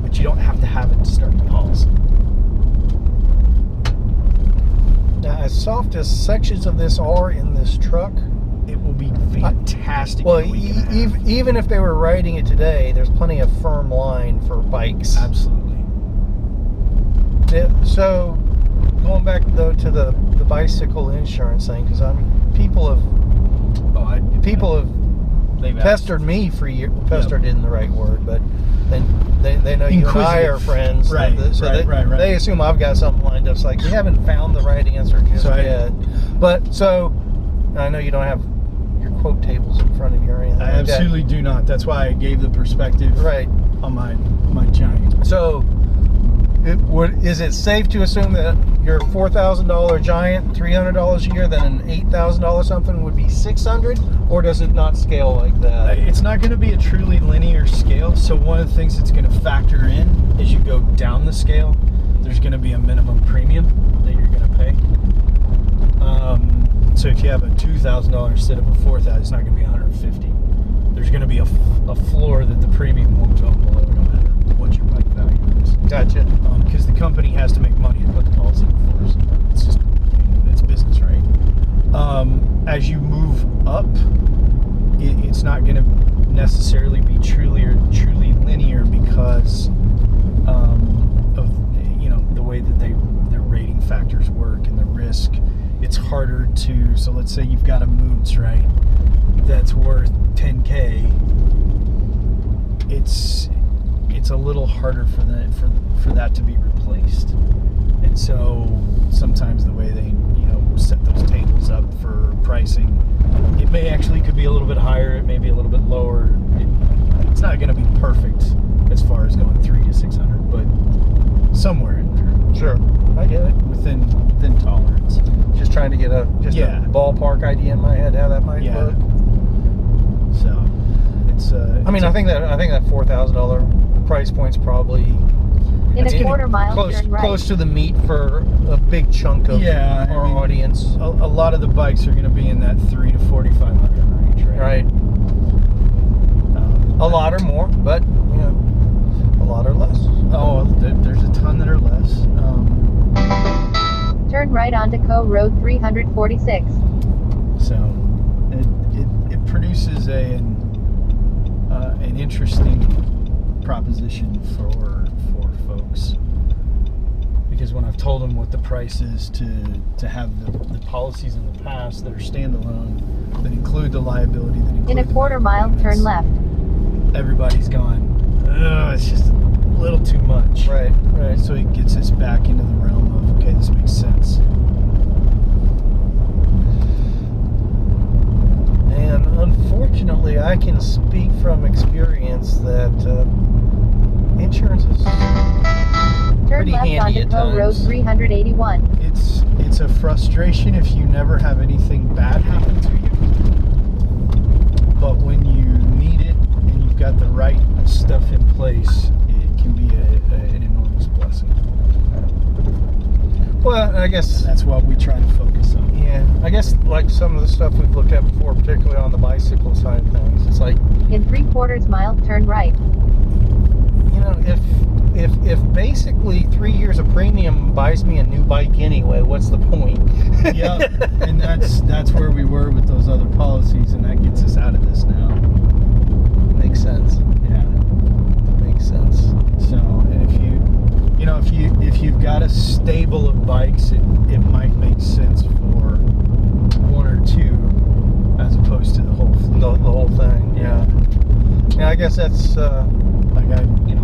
but you don't have to have it to start the policy.
Now, as soft as sections of this are in this truck,
it will be fantastic.
Well, even if they were writing it today, there's plenty of firm line for bikes.
Absolutely.
So, going back though to the bicycle insurance thing, because people have pestered me for years. Pestered isn't the right word, but they know you and I are friends,
right? Right.
They assume I've got something lined up. It's like, you haven't found the right answer just yet. But so I know you don't have your quote tables in front of you or anything.
I absolutely do not. That's why I gave the perspective on my Giant.
So, is it safe to assume that your $4,000 Giant, $300 a year, then an $8,000 something would be $600, or does it not scale like that?
It's not going to be a truly linear scale. So one of the things that's going to factor in as you go down the scale, there's going to be a minimum premium that you're going to pay. So if you have a $2,000 instead of a $4,000, it's not going to be $150. There's going to be a floor that the premium won't go below, no matter what your bike value is.
Gotcha.
Because the company has to make money to put the policy in force. It's just, it's business, right? As you move up, it's not going to necessarily be truly linear because of the way that their rating factors work and the risk. It's harder to, so let's say you've got a Moods, right, that's worth $10K. It's a little harder for that to be replaced, and so sometimes the way they set those tables up for pricing, it may actually could be a little bit higher, it may be a little bit lower. It's not going to be perfect as far as going 300 to 600, but somewhere in there.
Sure, I get it.
Within tolerance.
Just trying to get a ballpark idea in my head how that might work.
So it's.
I think that $4,000 price point's probably
in a quarter mile
close to the meat for a big chunk of our audience.
A lot of the bikes are going to be in that $300 to $4,500 range, right?
Right. A lot or more, but a lot or less.
Oh, there's a ton that are less.
Turn right onto Co Road 346.
So it produces an interesting proposition for folks, because when I've told them what the price is to have the policies in the past that are standalone that include the liability, that include
in a quarter mile, turn left.
Everybody's gone, it's just a little too much.
Right.
So it gets us back into the realm of, okay, this makes sense.
And unfortunately, I can speak from experience that insurance is
Turn
pretty
left
handy
onto
at
Co Road
times.
381.
It's a frustration if you never have anything bad happen to you. But when you need it and you got the right stuff in place, it can be an enormous blessing.
Well, I guess
And that's what we try to focus on.
yeah. I guess like some of the stuff we've looked at before, particularly on the bicycle side of things, it's like,
In 3/4 mile, turn right.
you know, if basically 3 years of premium buys me a new bike anyway, what's the point?
Yeah, and that's where we were with those other policies, and that gets us out of this now.
Makes sense.
Yeah.
Makes sense.
So, and if you've got a stable of bikes, it might make sense for one or two as opposed to the whole fleet.
The whole thing. Yeah. Yeah. I guess that's.
Like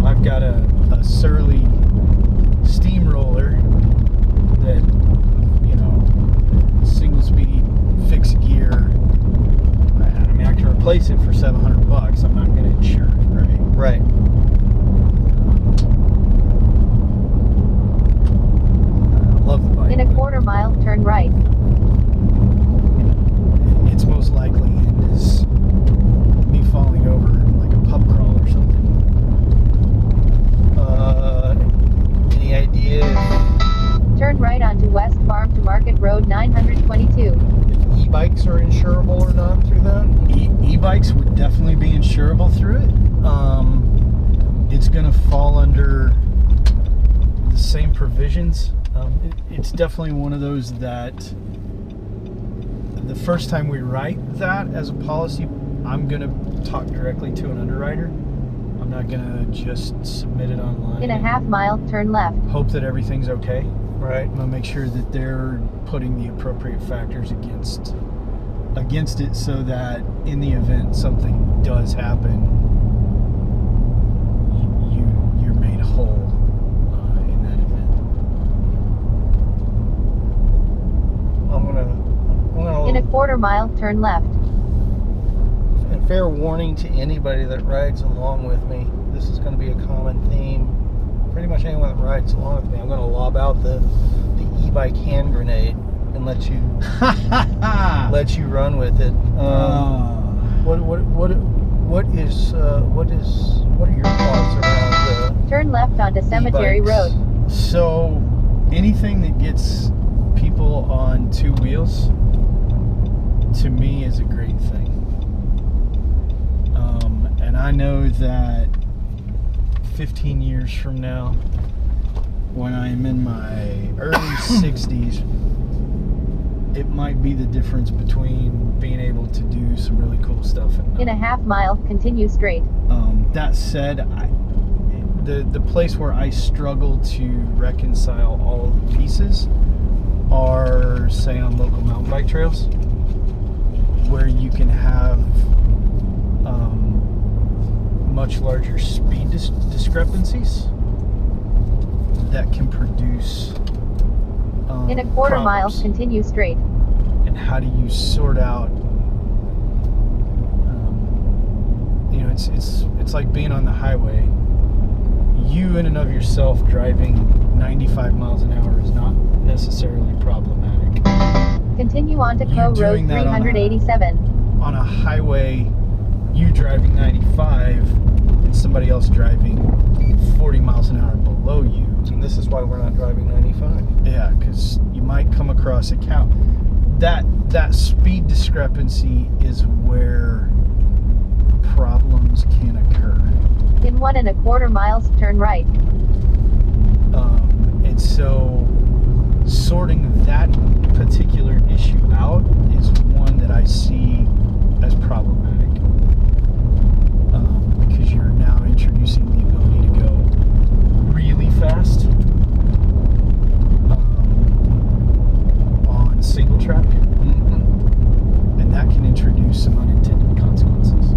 I've got a Surly steamroller that, single speed, fixed gear. I mean, I can replace it for $700. I'm not going to insure it, right?
Right.
I love the bike.
In a 1/4 mile, turn right.
Its most likely end is me falling over like a pub crawl or something.
Any idea
Turn right onto West Farm to Market Road 922.
if e-bikes are insurable or not through that?
E-bikes would definitely be insurable through it. It's going to fall under the same provisions. It's definitely one of those that the first time we write that as a policy, I'm going to talk directly to an underwriter. I'm not going to just submit it online.
In a 1/2 mile, turn left.
Hope that everything's okay.
Right.
I'm going to make sure that they're putting the appropriate factors against it, so that in the event something does happen, you're made whole in that event.
I'm gonna.
In a 1/4 mile, turn left.
And fair warning to anybody that rides along with me, this is going to be a common theme. Pretty much anyone that rides along with me, I'm going to lob out the e-bike hand grenade and let you run with it. What are your thoughts around
Turn left onto Cemetery
e-bikes?
Road.
So anything that gets people on two wheels, to me, is a great thing. And I know that 15 years from now, when I'm in my early 60s, it might be the difference between being able to do some really cool stuff and not.
In a 1/2 mile, continue straight.
That said, the place where I struggle to reconcile all of the pieces are, say, on local mountain bike trails, where you can have much larger speed discrepancies that can produce
In a 1/4 mile,
problems.
continue straight.
And how do you sort out? It's like being on the highway. You in and of yourself driving 95 miles an hour is not necessarily problematic.
Continue on to
You're
Co Road
doing that on a-
387.
On a highway, you driving 95 and somebody else driving 40 miles an hour below you.
And this is why we're not driving 95.
Yeah, because you might come across a cow. That speed discrepancy is where problems can occur.
In 1 1/4 miles, turn right.
And so sorting that particular issue out is one that I see as problematic, because you're now introducing the ability to go really fast on single track, and that can introduce some unintended consequences.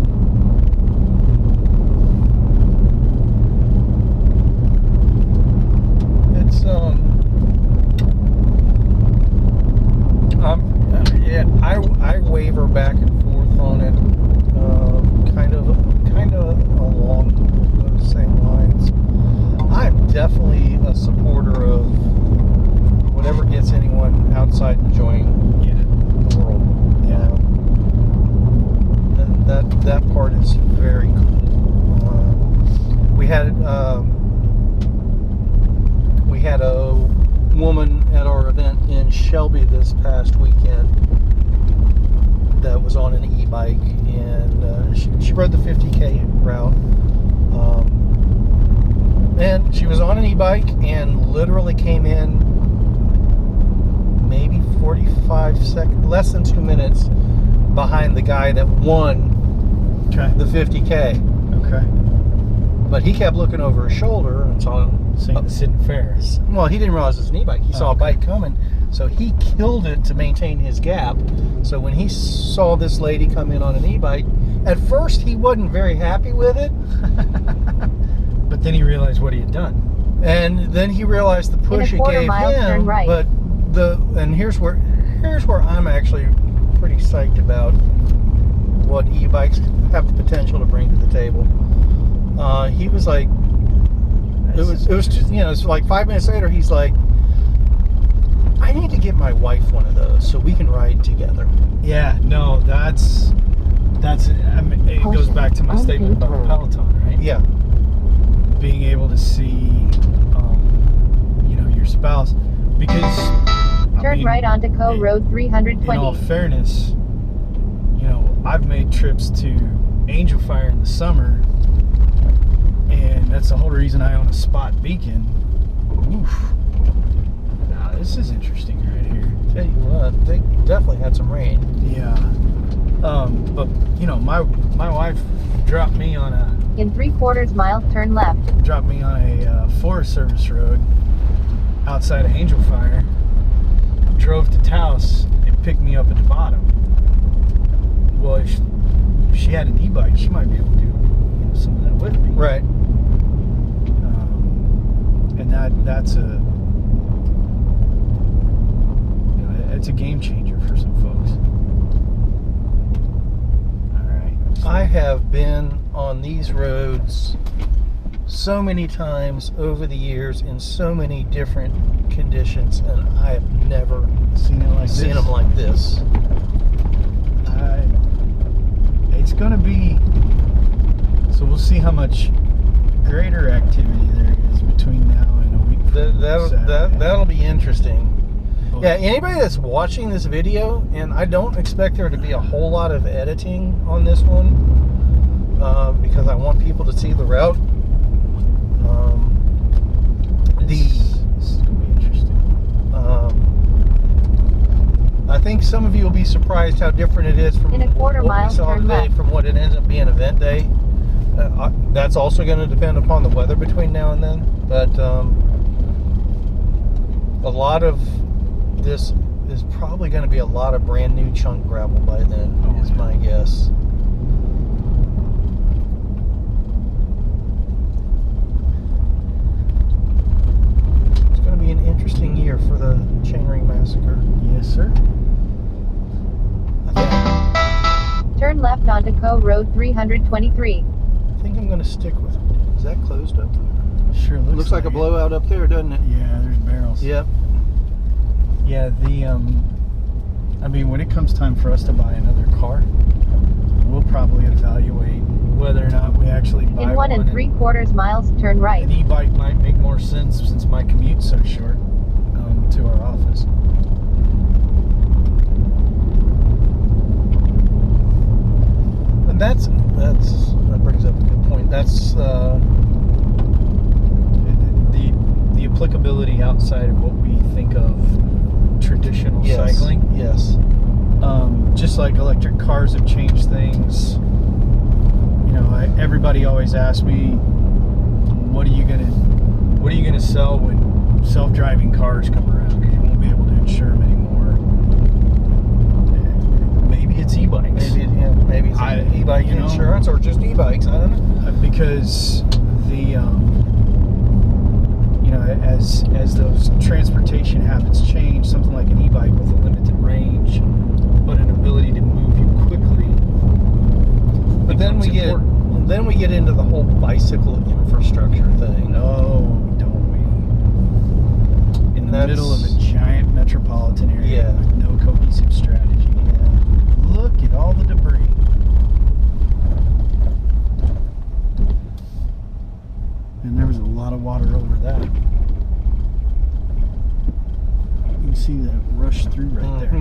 had a woman at our event in Shelby this past weekend that was on an e-bike, and she rode the 50K route. And she was on an e-bike and literally came in maybe 45 seconds, less than 2 minutes behind the guy that won the 50K.
Okay.
But he kept looking over his shoulder and saw
Saying this isn't fair.
Well, he didn't realize it was an e-bike. He saw a bike coming, so he killed it to maintain his gap. So when he saw this lady come in on an e-bike, at first he wasn't very happy with it.
But then he realized what he had done.
And then he realized the push it gave him.
Right.
But here's where I'm actually pretty psyched about what e-bikes have the potential to bring to the table. He was like, it was just, you know, it's like 5 minutes later, he's like, I need to get my wife one of those so we can ride together.
Yeah, no, that's I mean, it goes back to my statement about the Peloton, right?
Yeah.
Being able to see, you know, your spouse, because
Turn right onto Co Road 320.
In all fairness, you know, I've made trips to Angel Fire in the summer, and that's the whole reason I own a spot beacon. Oof. Now, this is interesting right here.
Tell you what, they definitely had some rain.
Yeah. But you know, my wife dropped me on a
In 3/4 mile, turn left.
dropped me on a Forest Service road outside of Angel Fire, drove to Taos, and picked me up at the bottom. Well, if she had an e-bike, she might be able to do, you know, some of that with me.
Right.
And that's a, you know, it's a game changer for some folks. All right.
I have been on these roads so many times over the years in so many different conditions, and I have never
seen them like this. It's going to be, so we'll see how much greater activity there is between now and a week from
That'll be interesting.
But,
Yeah, anybody that's watching this video, and I don't expect there to be a whole lot of editing on this one, because I want people to see the route.
this is going to be interesting.
I think some of you will be surprised how different it is from
In a quarter
what
mile,
we saw
turn
today
left.
from what it ends up being event day. That's also going to depend upon the weather between now and then, but a lot of this is probably going to be a lot of brand new chunk gravel by then, is my guess. It's going to be an interesting year for the Chainring Massacre.
Yes, sir.
Turn left onto Co Road 323.
I think I'm going to stick with it. Is that closed up there?
Sure
Looks like a blowout up there, doesn't it?
Yeah, there's barrels.
Yep.
Yeah, I mean, when it comes time for us to buy another car, we'll probably evaluate whether or not we actually buy
In 1 3/4 miles, turn right.
An e-bike might make more sense since my commute's so short to our office.
And that brings up a good point. That's
the applicability outside of what we think of traditional cycling.
Yes.
Just like electric cars have changed things. You know, everybody always asks me, what are you gonna sell when self-driving cars come around? Because you won't be able to insure them anymore. Maybe it's e-bikes.
Maybe it's e-bike insurance, or just e-bikes. I don't know.
Because as those transportation habits change, something like an e-bike with a limited range but an ability to move you quickly.
But then we get into the whole bicycle infrastructure thing.
Oh, don't we? In the middle of a giant metropolitan area with no cohesive strategy. Yeah. Look at all the debris. And there was a lot of water over that. see that rush through right there.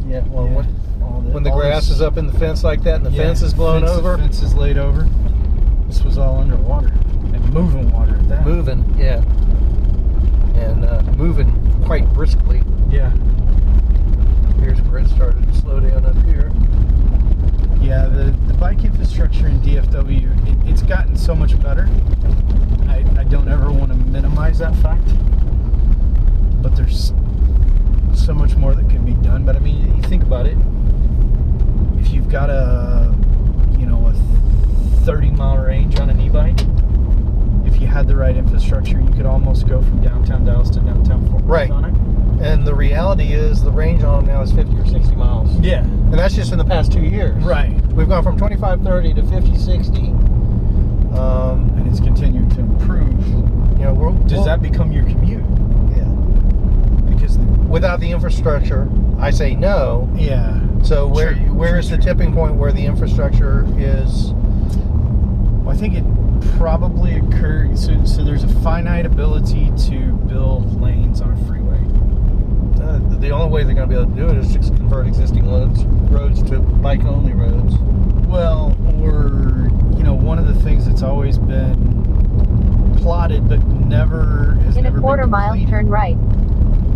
Yeah, well,
Yeah.
when the grass is up in the fence like that and the fence is blown over.
The fence is laid over. This was all underwater and moving water at that.
Moving, yeah. And moving quite briskly.
Yeah.
Here's where it started to slow down up here.
Yeah, the bike infrastructure in DFW, it's gotten so much better. I don't ever want to minimize that fact. But there's so much more that can be done. But I mean, you think about it. If you've got a 30-mile range on an e-bike, if you had the right infrastructure, you could almost go from downtown Dallas to downtown Fort Worth on it.
And the reality is the range on them now is 50 or 60 miles.
Yeah.
And that's just in the past 2 years.
Right.
We've gone from 25, 30 to 50, 60.
And it's continuing to improve. Does that become your commute?
Yeah.
Because
without the infrastructure, I say no.
Yeah.
So where is the tipping point where the infrastructure is?
Well, I think it probably occurs. So there's a finite ability to build lanes on a freeway.
The only way they're going to be able to do it is to convert existing roads to bike-only roads.
Well, or one of the things that's always been plotted but never has
In
never
a quarter
been
mile,
completed
turn right.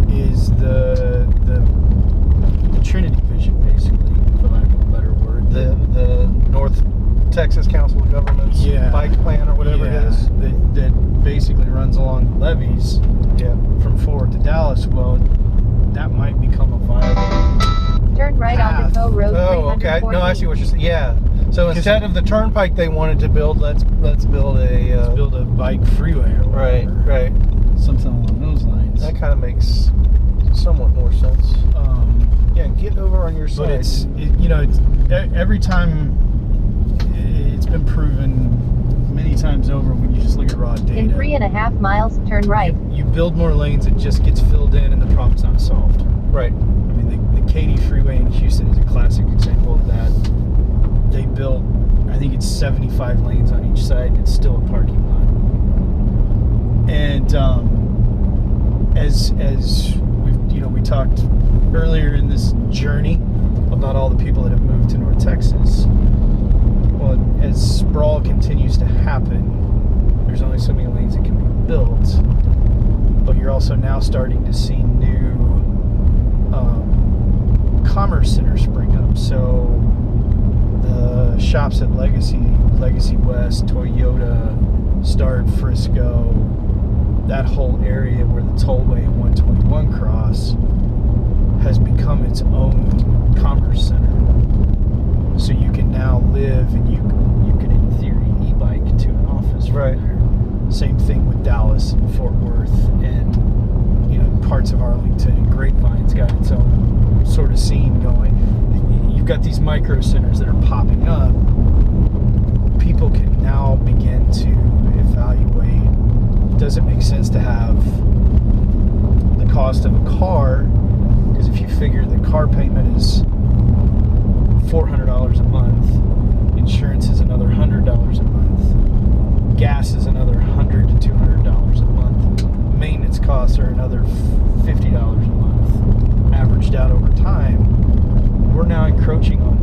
is the Trinity vision, basically, for lack of a better word.
The North Texas Council of Governments bike plan or whatever it is.
That basically runs along the levees from Fort to Dallas. Well, that might become a viable
Turn right
path.
onto Tow Road.
Oh, okay. No, I see what you're saying. Yeah. So instead of the turnpike they wanted to build, let's build a
bike freeway or whatever.
Right.
Something along those lines.
That kind of makes somewhat more sense. Yeah, get over on your side.
But it's every time it's been proven many times over when you just look at raw data.
In 3.5 miles, turn right.
You build more lanes, it just gets filled in, and the problem's not solved.
Right.
I mean, the Katy Freeway in Houston is a classic example of that. They built, I think it's 75 lanes on each side, and it's still a parking lot. And as we talked earlier in this journey about all the people that have moved to North Texas. Well, as sprawl continues to happen, there's only so many lanes that can be built, but you're also now starting to see new commerce centers spring up. So the shops at Legacy West, Toyota, Star Frisco, that whole area where the tollway and 121 cross has become its own commerce center. So you can now live and you can in theory e-bike to an office from there. Same thing with Dallas and Fort Worth and parts of Arlington, and Grapevine's got its own sort of scene going. You've got these micro centers that are popping up. People can now begin to evaluate, does it make sense to have the cost of a car? Because if you figure the car payment is $400 a month, insurance is another $100 a month, gas is another $100 to $200 a month, maintenance costs are another $50 a month, averaged out over time, we're now encroaching on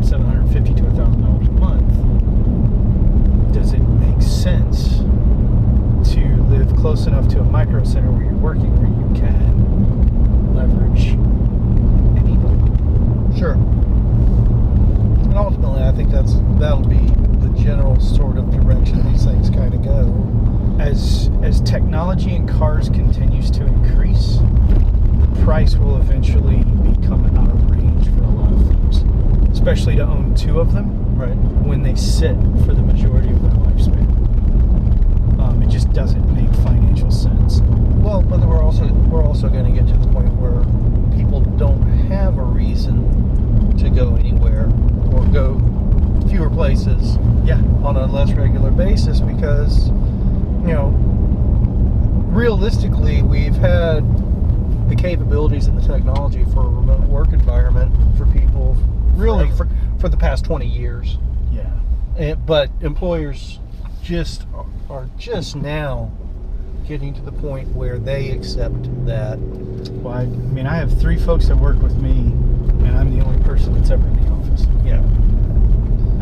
$750 to $1,000 a month. Does it make sense to live close enough to a micro center where you're working, where you can leverage an e-bike?
Sure. And ultimately, I think that'll be the general sort of direction these things kind of go.
As technology in cars continues to increase, the price will eventually become out of range for a lot of folks, especially to own two of them.
Right.
When they sit for the majority of their lifespan, it just doesn't make financial sense.
Well, but we're also going to get to the point where people don't have a reason to go anywhere or go fewer places on a less regular basis because, realistically, we've had the capabilities and the technology for a remote work environment for people really for the past 20 years.
Yeah.
But employers are just now getting to the point where they accept that?
Well, I mean, I have 3 folks that work with me, and I'm the only person that's ever in the office.
Yeah.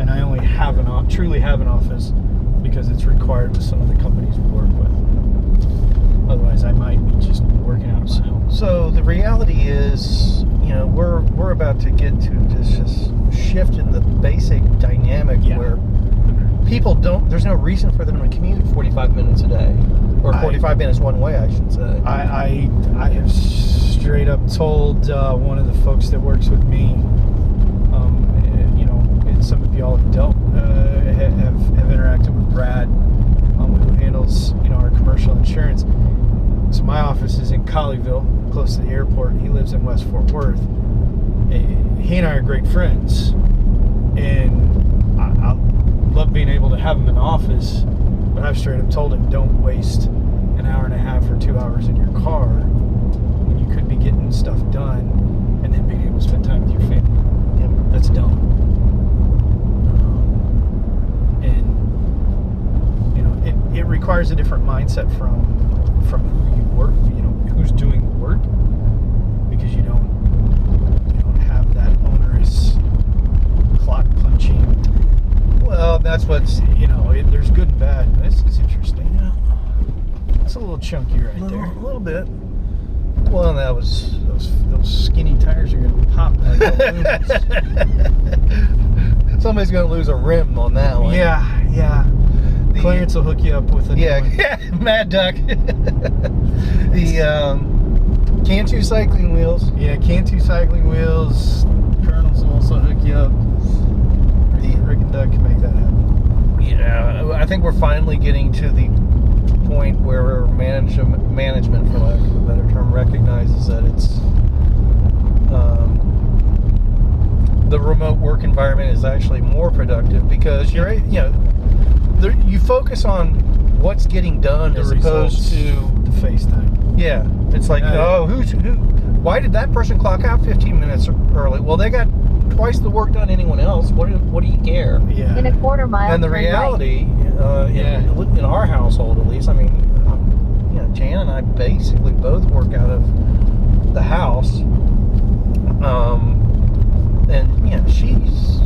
And I only truly have an office because it's required with some of the companies we work with. Otherwise, I might be just working out of my house.
So the reality is, we're about to get to this just shift in the basic dynamic where people there's no reason for them to commute 45 minutes a day, or 45 minutes one way, I should say.
I have straight up told one of the folks that works with me, and some of y'all have interacted with Brad, who handles our commercial insurance. So my office is in Colleyville, close to the airport. He lives in West Fort Worth. He and I are great friends, and I love being able to have him in the office, but I've straight up told him, don't waste an hour and a half or 2 hours in your car when you could be getting stuff done and then being able to spend time with your family. That's dumb. And it requires a different mindset from who you work, who's doing the work, because you don't have that onerous clock punching.
Well, that's what's
there's good and bad. This is interesting. It's a little chunky right there.
a little bit. Well, that was
Those skinny tires are gonna pop like balloons.
somebody's gonna lose a rim on that one.
Yeah. Clarence will hook you up with a new one.
Mad Duck. The Cantu cycling wheels.
Yeah, Cantu cycling wheels. Colonels will also hook you up. Rick and Doug can make that happen.
Yeah, I think we're finally getting to the point where management, for lack of a better term, recognizes that it's the remote work environment is actually more productive, because you focus on what's getting done as opposed to
the FaceTime.
Yeah, it's like, why did that person clock out 15 minutes early? Well, they got twice the work done anyone else. What do you care?
Yeah.
In a quarter mile.
And the
turn
reality, in our household at least, I mean, Jan and I basically both work out of the house. And she's,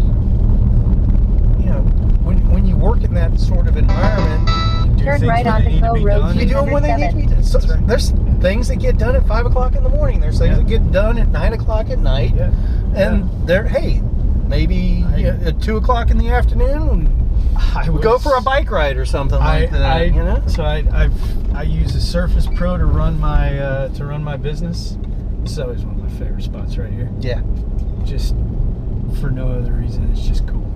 when you work in that sort of environment,
Turn right onto Hill Road.
you do them when they need to be done. So, there's things that get done at 5 o'clock in the morning. There's things that get done at 9 o'clock at night.
Yeah.
And maybe at 2 o'clock in the afternoon, we go for a bike ride or something like that.
So I use the Surface Pro to run my business. This is always one of my favorite spots right here.
Yeah.
Just for no other reason, it's just cool.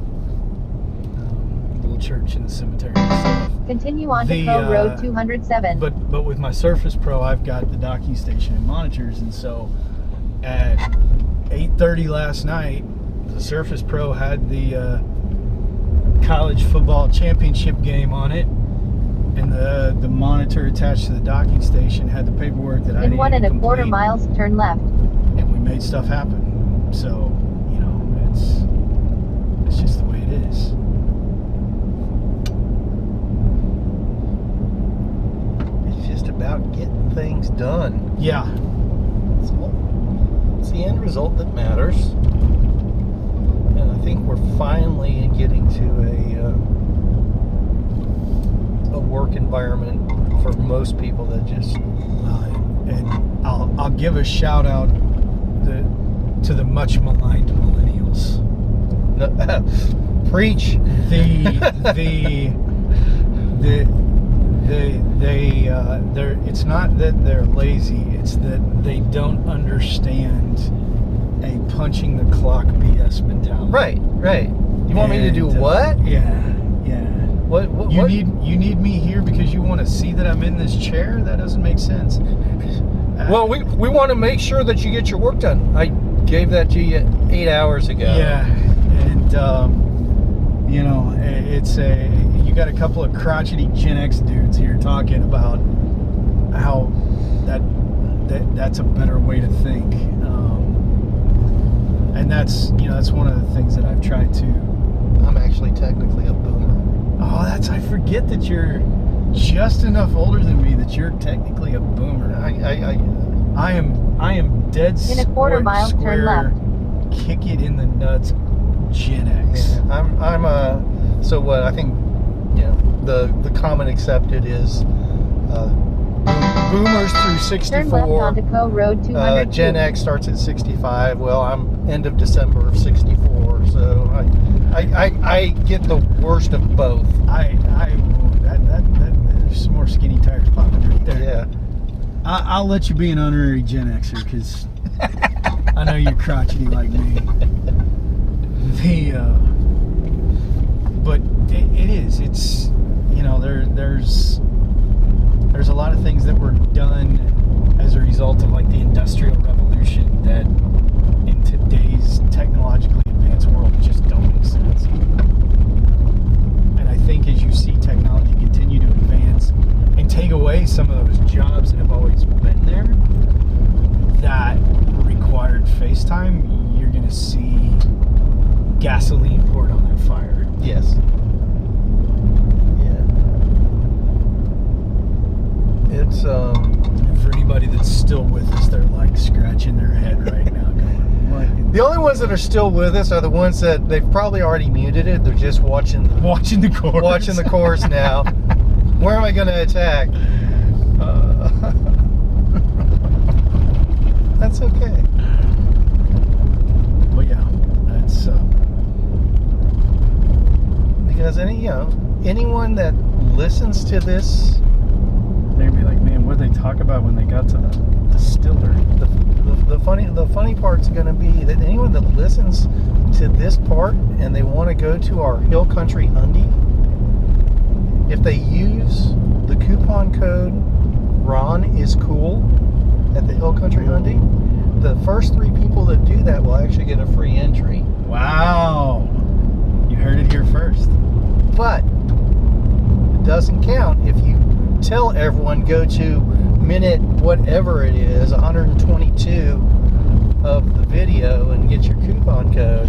Little church in the cemetery and stuff.
Continue on to Hill Road 207.
But with my Surface Pro, I've got the docking station and monitors, and so at 8:30 last night, the Surface Pro had the college football championship game on it, and the monitor attached to the docking station had the paperwork that I needed to complete.
In 1 1/4 miles, turn left.
And we made stuff happen. So, it's just the way it is.
It's just about getting things done.
Yeah.
It's the end result that matters. And I think we're finally getting to a work environment for most people that just...
and I'll give a shout out to the much maligned millennials.
Preach.
It's not that they're lazy, it's that they don't understand a punching the clock BS mentality.
Right. You want me to do what?
Yeah.
What?
You need me here because you want to see that I'm in this chair? That doesn't make sense.
Well, we want to make sure that you get your work done. I gave that to you 8 hours ago.
Yeah, and it's you got a couple of crotchety Gen X dudes here talking about how that's a better way to think, and that's one of the things that I've tried to.
I'm actually technically a boomer.
Oh, I forget that you're just enough older than me that you're technically a boomer. I am dead
In a quarter mile, turn
square,
left.
kick it in the nuts, Gen X.
Yeah, I'm so what I think, you know, the common accepted is boomers through
Turn left
64.
onto Co Road 202.
Gen X starts at 65. Well, I'm end of December of 64, so I get the worst of both.
There's some more skinny tires popping right there.
Yeah.
I'll let you be an honorary Gen Xer because I know you're crotchety like me. But it is. It's, you know, there's a lot of things that were done as a result of like the Industrial Revolution that in today's technologically advanced world just don't make sense. And I think as you see technology continue to advance and take away some of those jobs that have always been there that required FaceTime, you're going to see gasoline poured on that fire.
Yes. Yeah. It's
And for anybody that's still with us, they're like scratching their head right now going, what?
the only ones that are still with us are the ones that they've probably already muted it. They're just watching the
course.
watching the course now. Where am I going to attack? That's okay.
But yeah, that's
Because anyone that listens to this,
they're gonna be like, man, what did they talk about when they got to the distillery?
the funny part's going to be that anyone that listens to this part and they want to go to our Hill Country Hyundai, if they use the coupon code Ron is cool at the Hill Country Hyundai, the first 3 people that do that will actually get a free entry.
Wow, you heard it here first.
But it doesn't count if you tell everyone go to minute whatever it is, 122 of the video and get your coupon code.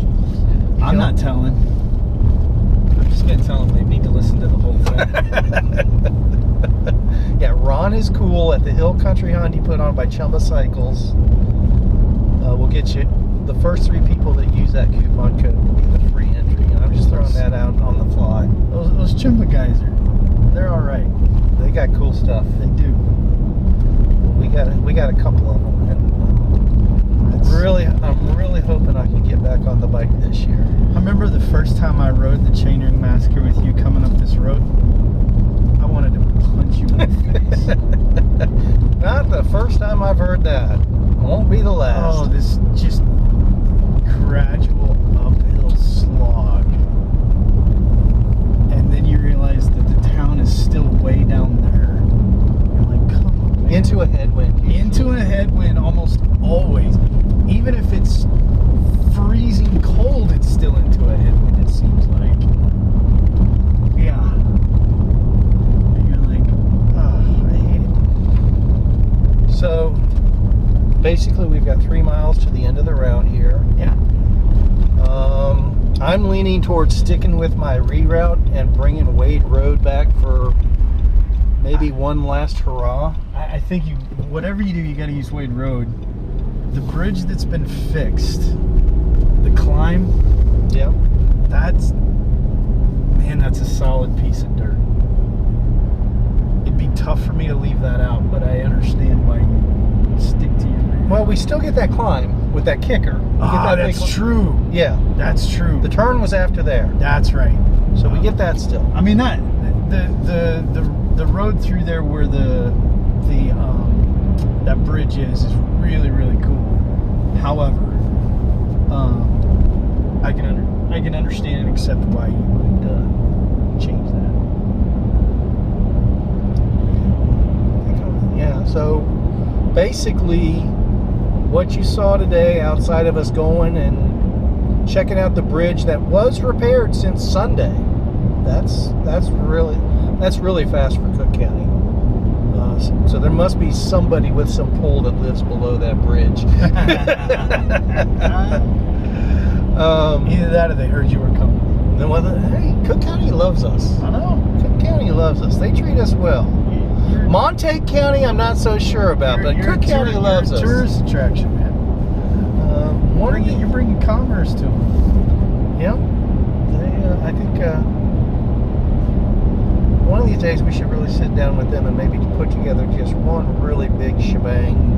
I'm not telling. I'm just gonna tell them they need to listen to the whole thing.
Yeah, Ron is cool at the Hill Country Hyundai put on by Chumba Cycles. We'll get you the first 3 people that use that coupon code will get a free entry. And I'm just throwing that out on the fly.
Those Chumba guys they're all right.
They got cool stuff.
They do.
We got a couple of them, and I'm really hoping I can get back on the bike this year.
I remember the first time I rode the Chainring Massacre with you coming up this road. I wanted to punch you in the face.
Not the first time I've heard that. Won't be the last.
Oh, this just gradual uphill slog. And then you realize that the town is still way down there. You're like, come on, man.
Into a headwind.
Into a headwind almost always. Even if it's freezing cold, it's still into a headwind, it seems like. Yeah. And you're like, oh, I hate it.
So, basically, we've got 3 miles to the end of the route here.
Yeah.
I'm leaning towards sticking with my reroute and bringing Wade Road back for maybe one last hurrah.
I think whatever you do, you got to use Wade Road. The bridge that's been fixed, the climb,
Yeah.
that's a solid piece of dirt. It'd be tough for me to leave that out, but I understand why you stick to your reroute.
Well, we still get that climb with that kicker. We get that
that's
big-
true.
Yeah.
That's true.
The turn was after there.
That's right.
So we get that still.
I mean that the road through there where that bridge is really, really cool. However, I can understand and accept why you would change that.
Yeah, so basically what you saw today outside of us going and checking out the bridge that was repaired since Sunday, that's really fast for Cook County. So there must be somebody with some pull that lives below that bridge.
Either that or they heard you were coming.
Hey, Cook County loves us.
I know.
Cook County loves us. They treat us well. Montague County, I'm not so sure about, but Cook County loves us.
Tourist attraction, man. You're bringing commerce to them.
Yeah. I think one of these days we should really sit down with them and maybe put together just one really big shebang.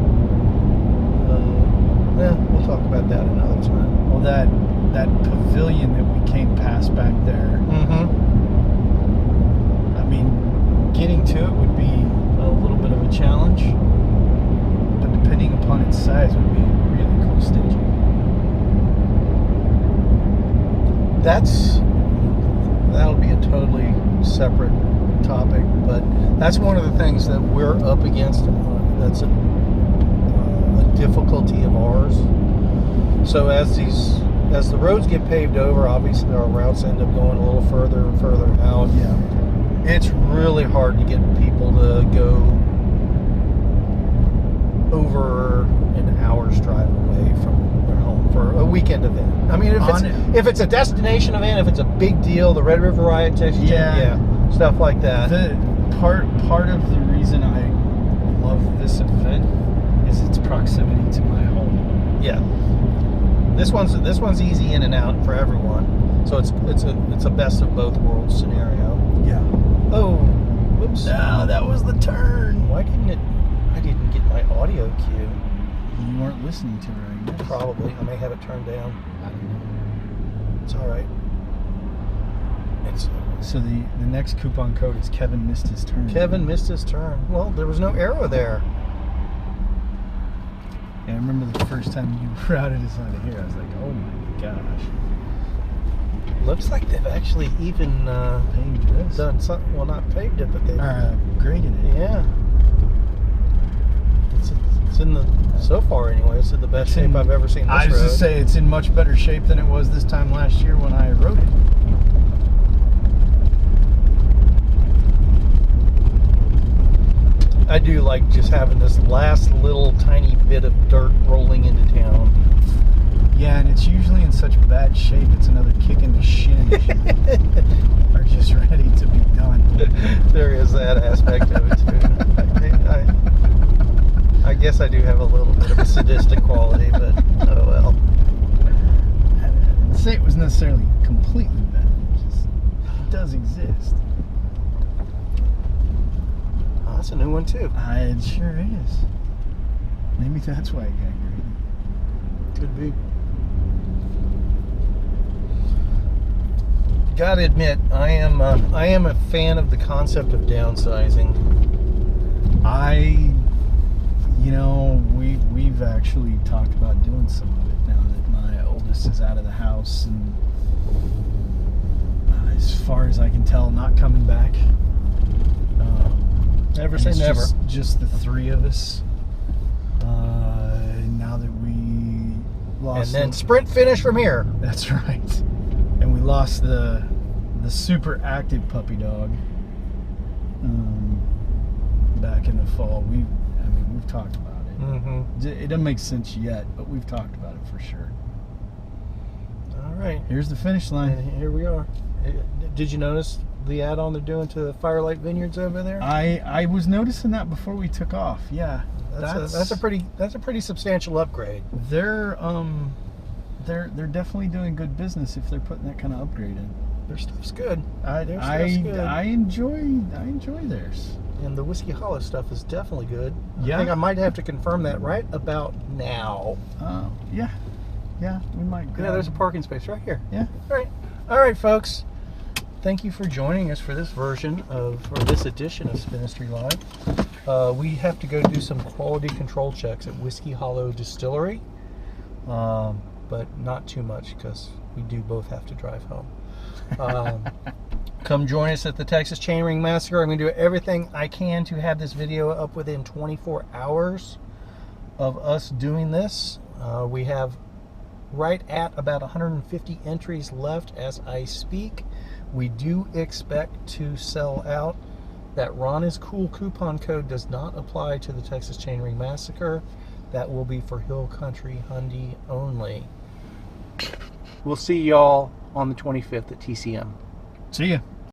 We'll talk about that another time.
Well, that pavilion that we came past back there. I mean, getting to it would be a little bit of a challenge, but depending upon its size, would be really cool staging.
That'll be a totally separate topic, but that's one of the things that we're up against. That's a difficulty of ours. So as the roads get paved over, obviously our routes end up going a little further and further out.
Yeah.
It's really hard to get people to go over an hour's drive away from their home for a weekend event. I mean, if it's a destination event, if it's a big deal, the Red River Riot, Texas, stuff like that.
The part of the reason I love this event is its proximity to my home.
Yeah. This one's easy in and out for everyone. So it's a best of both worlds scenario.
Yeah.
Oh, whoops.
No, that was the turn.
Why didn't I didn't get my audio cue.
You weren't listening to her, I guess.
Probably. I may have it turned down.
I don't know.
It's all right.
So the next coupon code is Kevin missed his turn.
Kevin missed his turn. Well, there was no arrow there.
Yeah, I remember the first time you routed us out of here. I was like, oh my gosh.
Looks like they've actually even
Paved this.
done something. Well, not paved it, but they've
graded it.
Yeah. It's in the, so far anyway, it's in the best shape I've ever seen this
I was
road.
to say it's in much better shape than it was this time last year when I rode it.
I do like just having this last little tiny bit of dirt rolling into town.
Yeah, and it's usually in such bad shape, it's another kick in the shin. Are just ready to be done.
There is that aspect of it too. I guess I do have a little bit of a sadistic quality, but oh well.
I didn't say it was necessarily completely bad. It does exist.
Oh, that's a new one too.
It sure is. Maybe that's why it got graded.
Could be. Gotta admit, I am a fan of the concept of downsizing.
We've actually talked about doing some of it now that my oldest is out of the house and as far as I can tell, not coming back.
Never say never.
Just the three of us. Now that we lost,
and then sprint finish from here.
That's right. And we lost the super active puppy dog back in the fall. We've talked about it.
Mm-hmm.
It doesn't make sense yet, but we've talked about it for sure.
All right.
Here's the finish line.
And here we are. Did you notice the add-on they're doing to the Firelight Vineyards over there?
I was noticing that before we took off. Yeah,
that's a pretty substantial upgrade.
They're definitely doing good business if they're putting that kind of upgrade in.
Their stuff's good.
I enjoy theirs.
And the Whiskey Hollow stuff is definitely good.
Yeah.
I think I might have to confirm that right about now.
Yeah, we might go.
Yeah, there's a parking space right here.
Yeah.
All right, folks. Thank you for joining us for this this edition of Spinistry Live. We have to go do some quality control checks at Whiskey Hollow Distillery, but not too much because we do both have to drive home. Come join us at the Texas Chainring Massacre. I'm going to do everything I can to have this video up within 24 hours of us doing this. We have right at about 150 entries left as I speak. We do expect to sell out. That Ron is Cool coupon code does not apply to the Texas Chainring Massacre. That will be for Hill Country Hyundai only. We'll see y'all on the 25th at TCM.
See ya.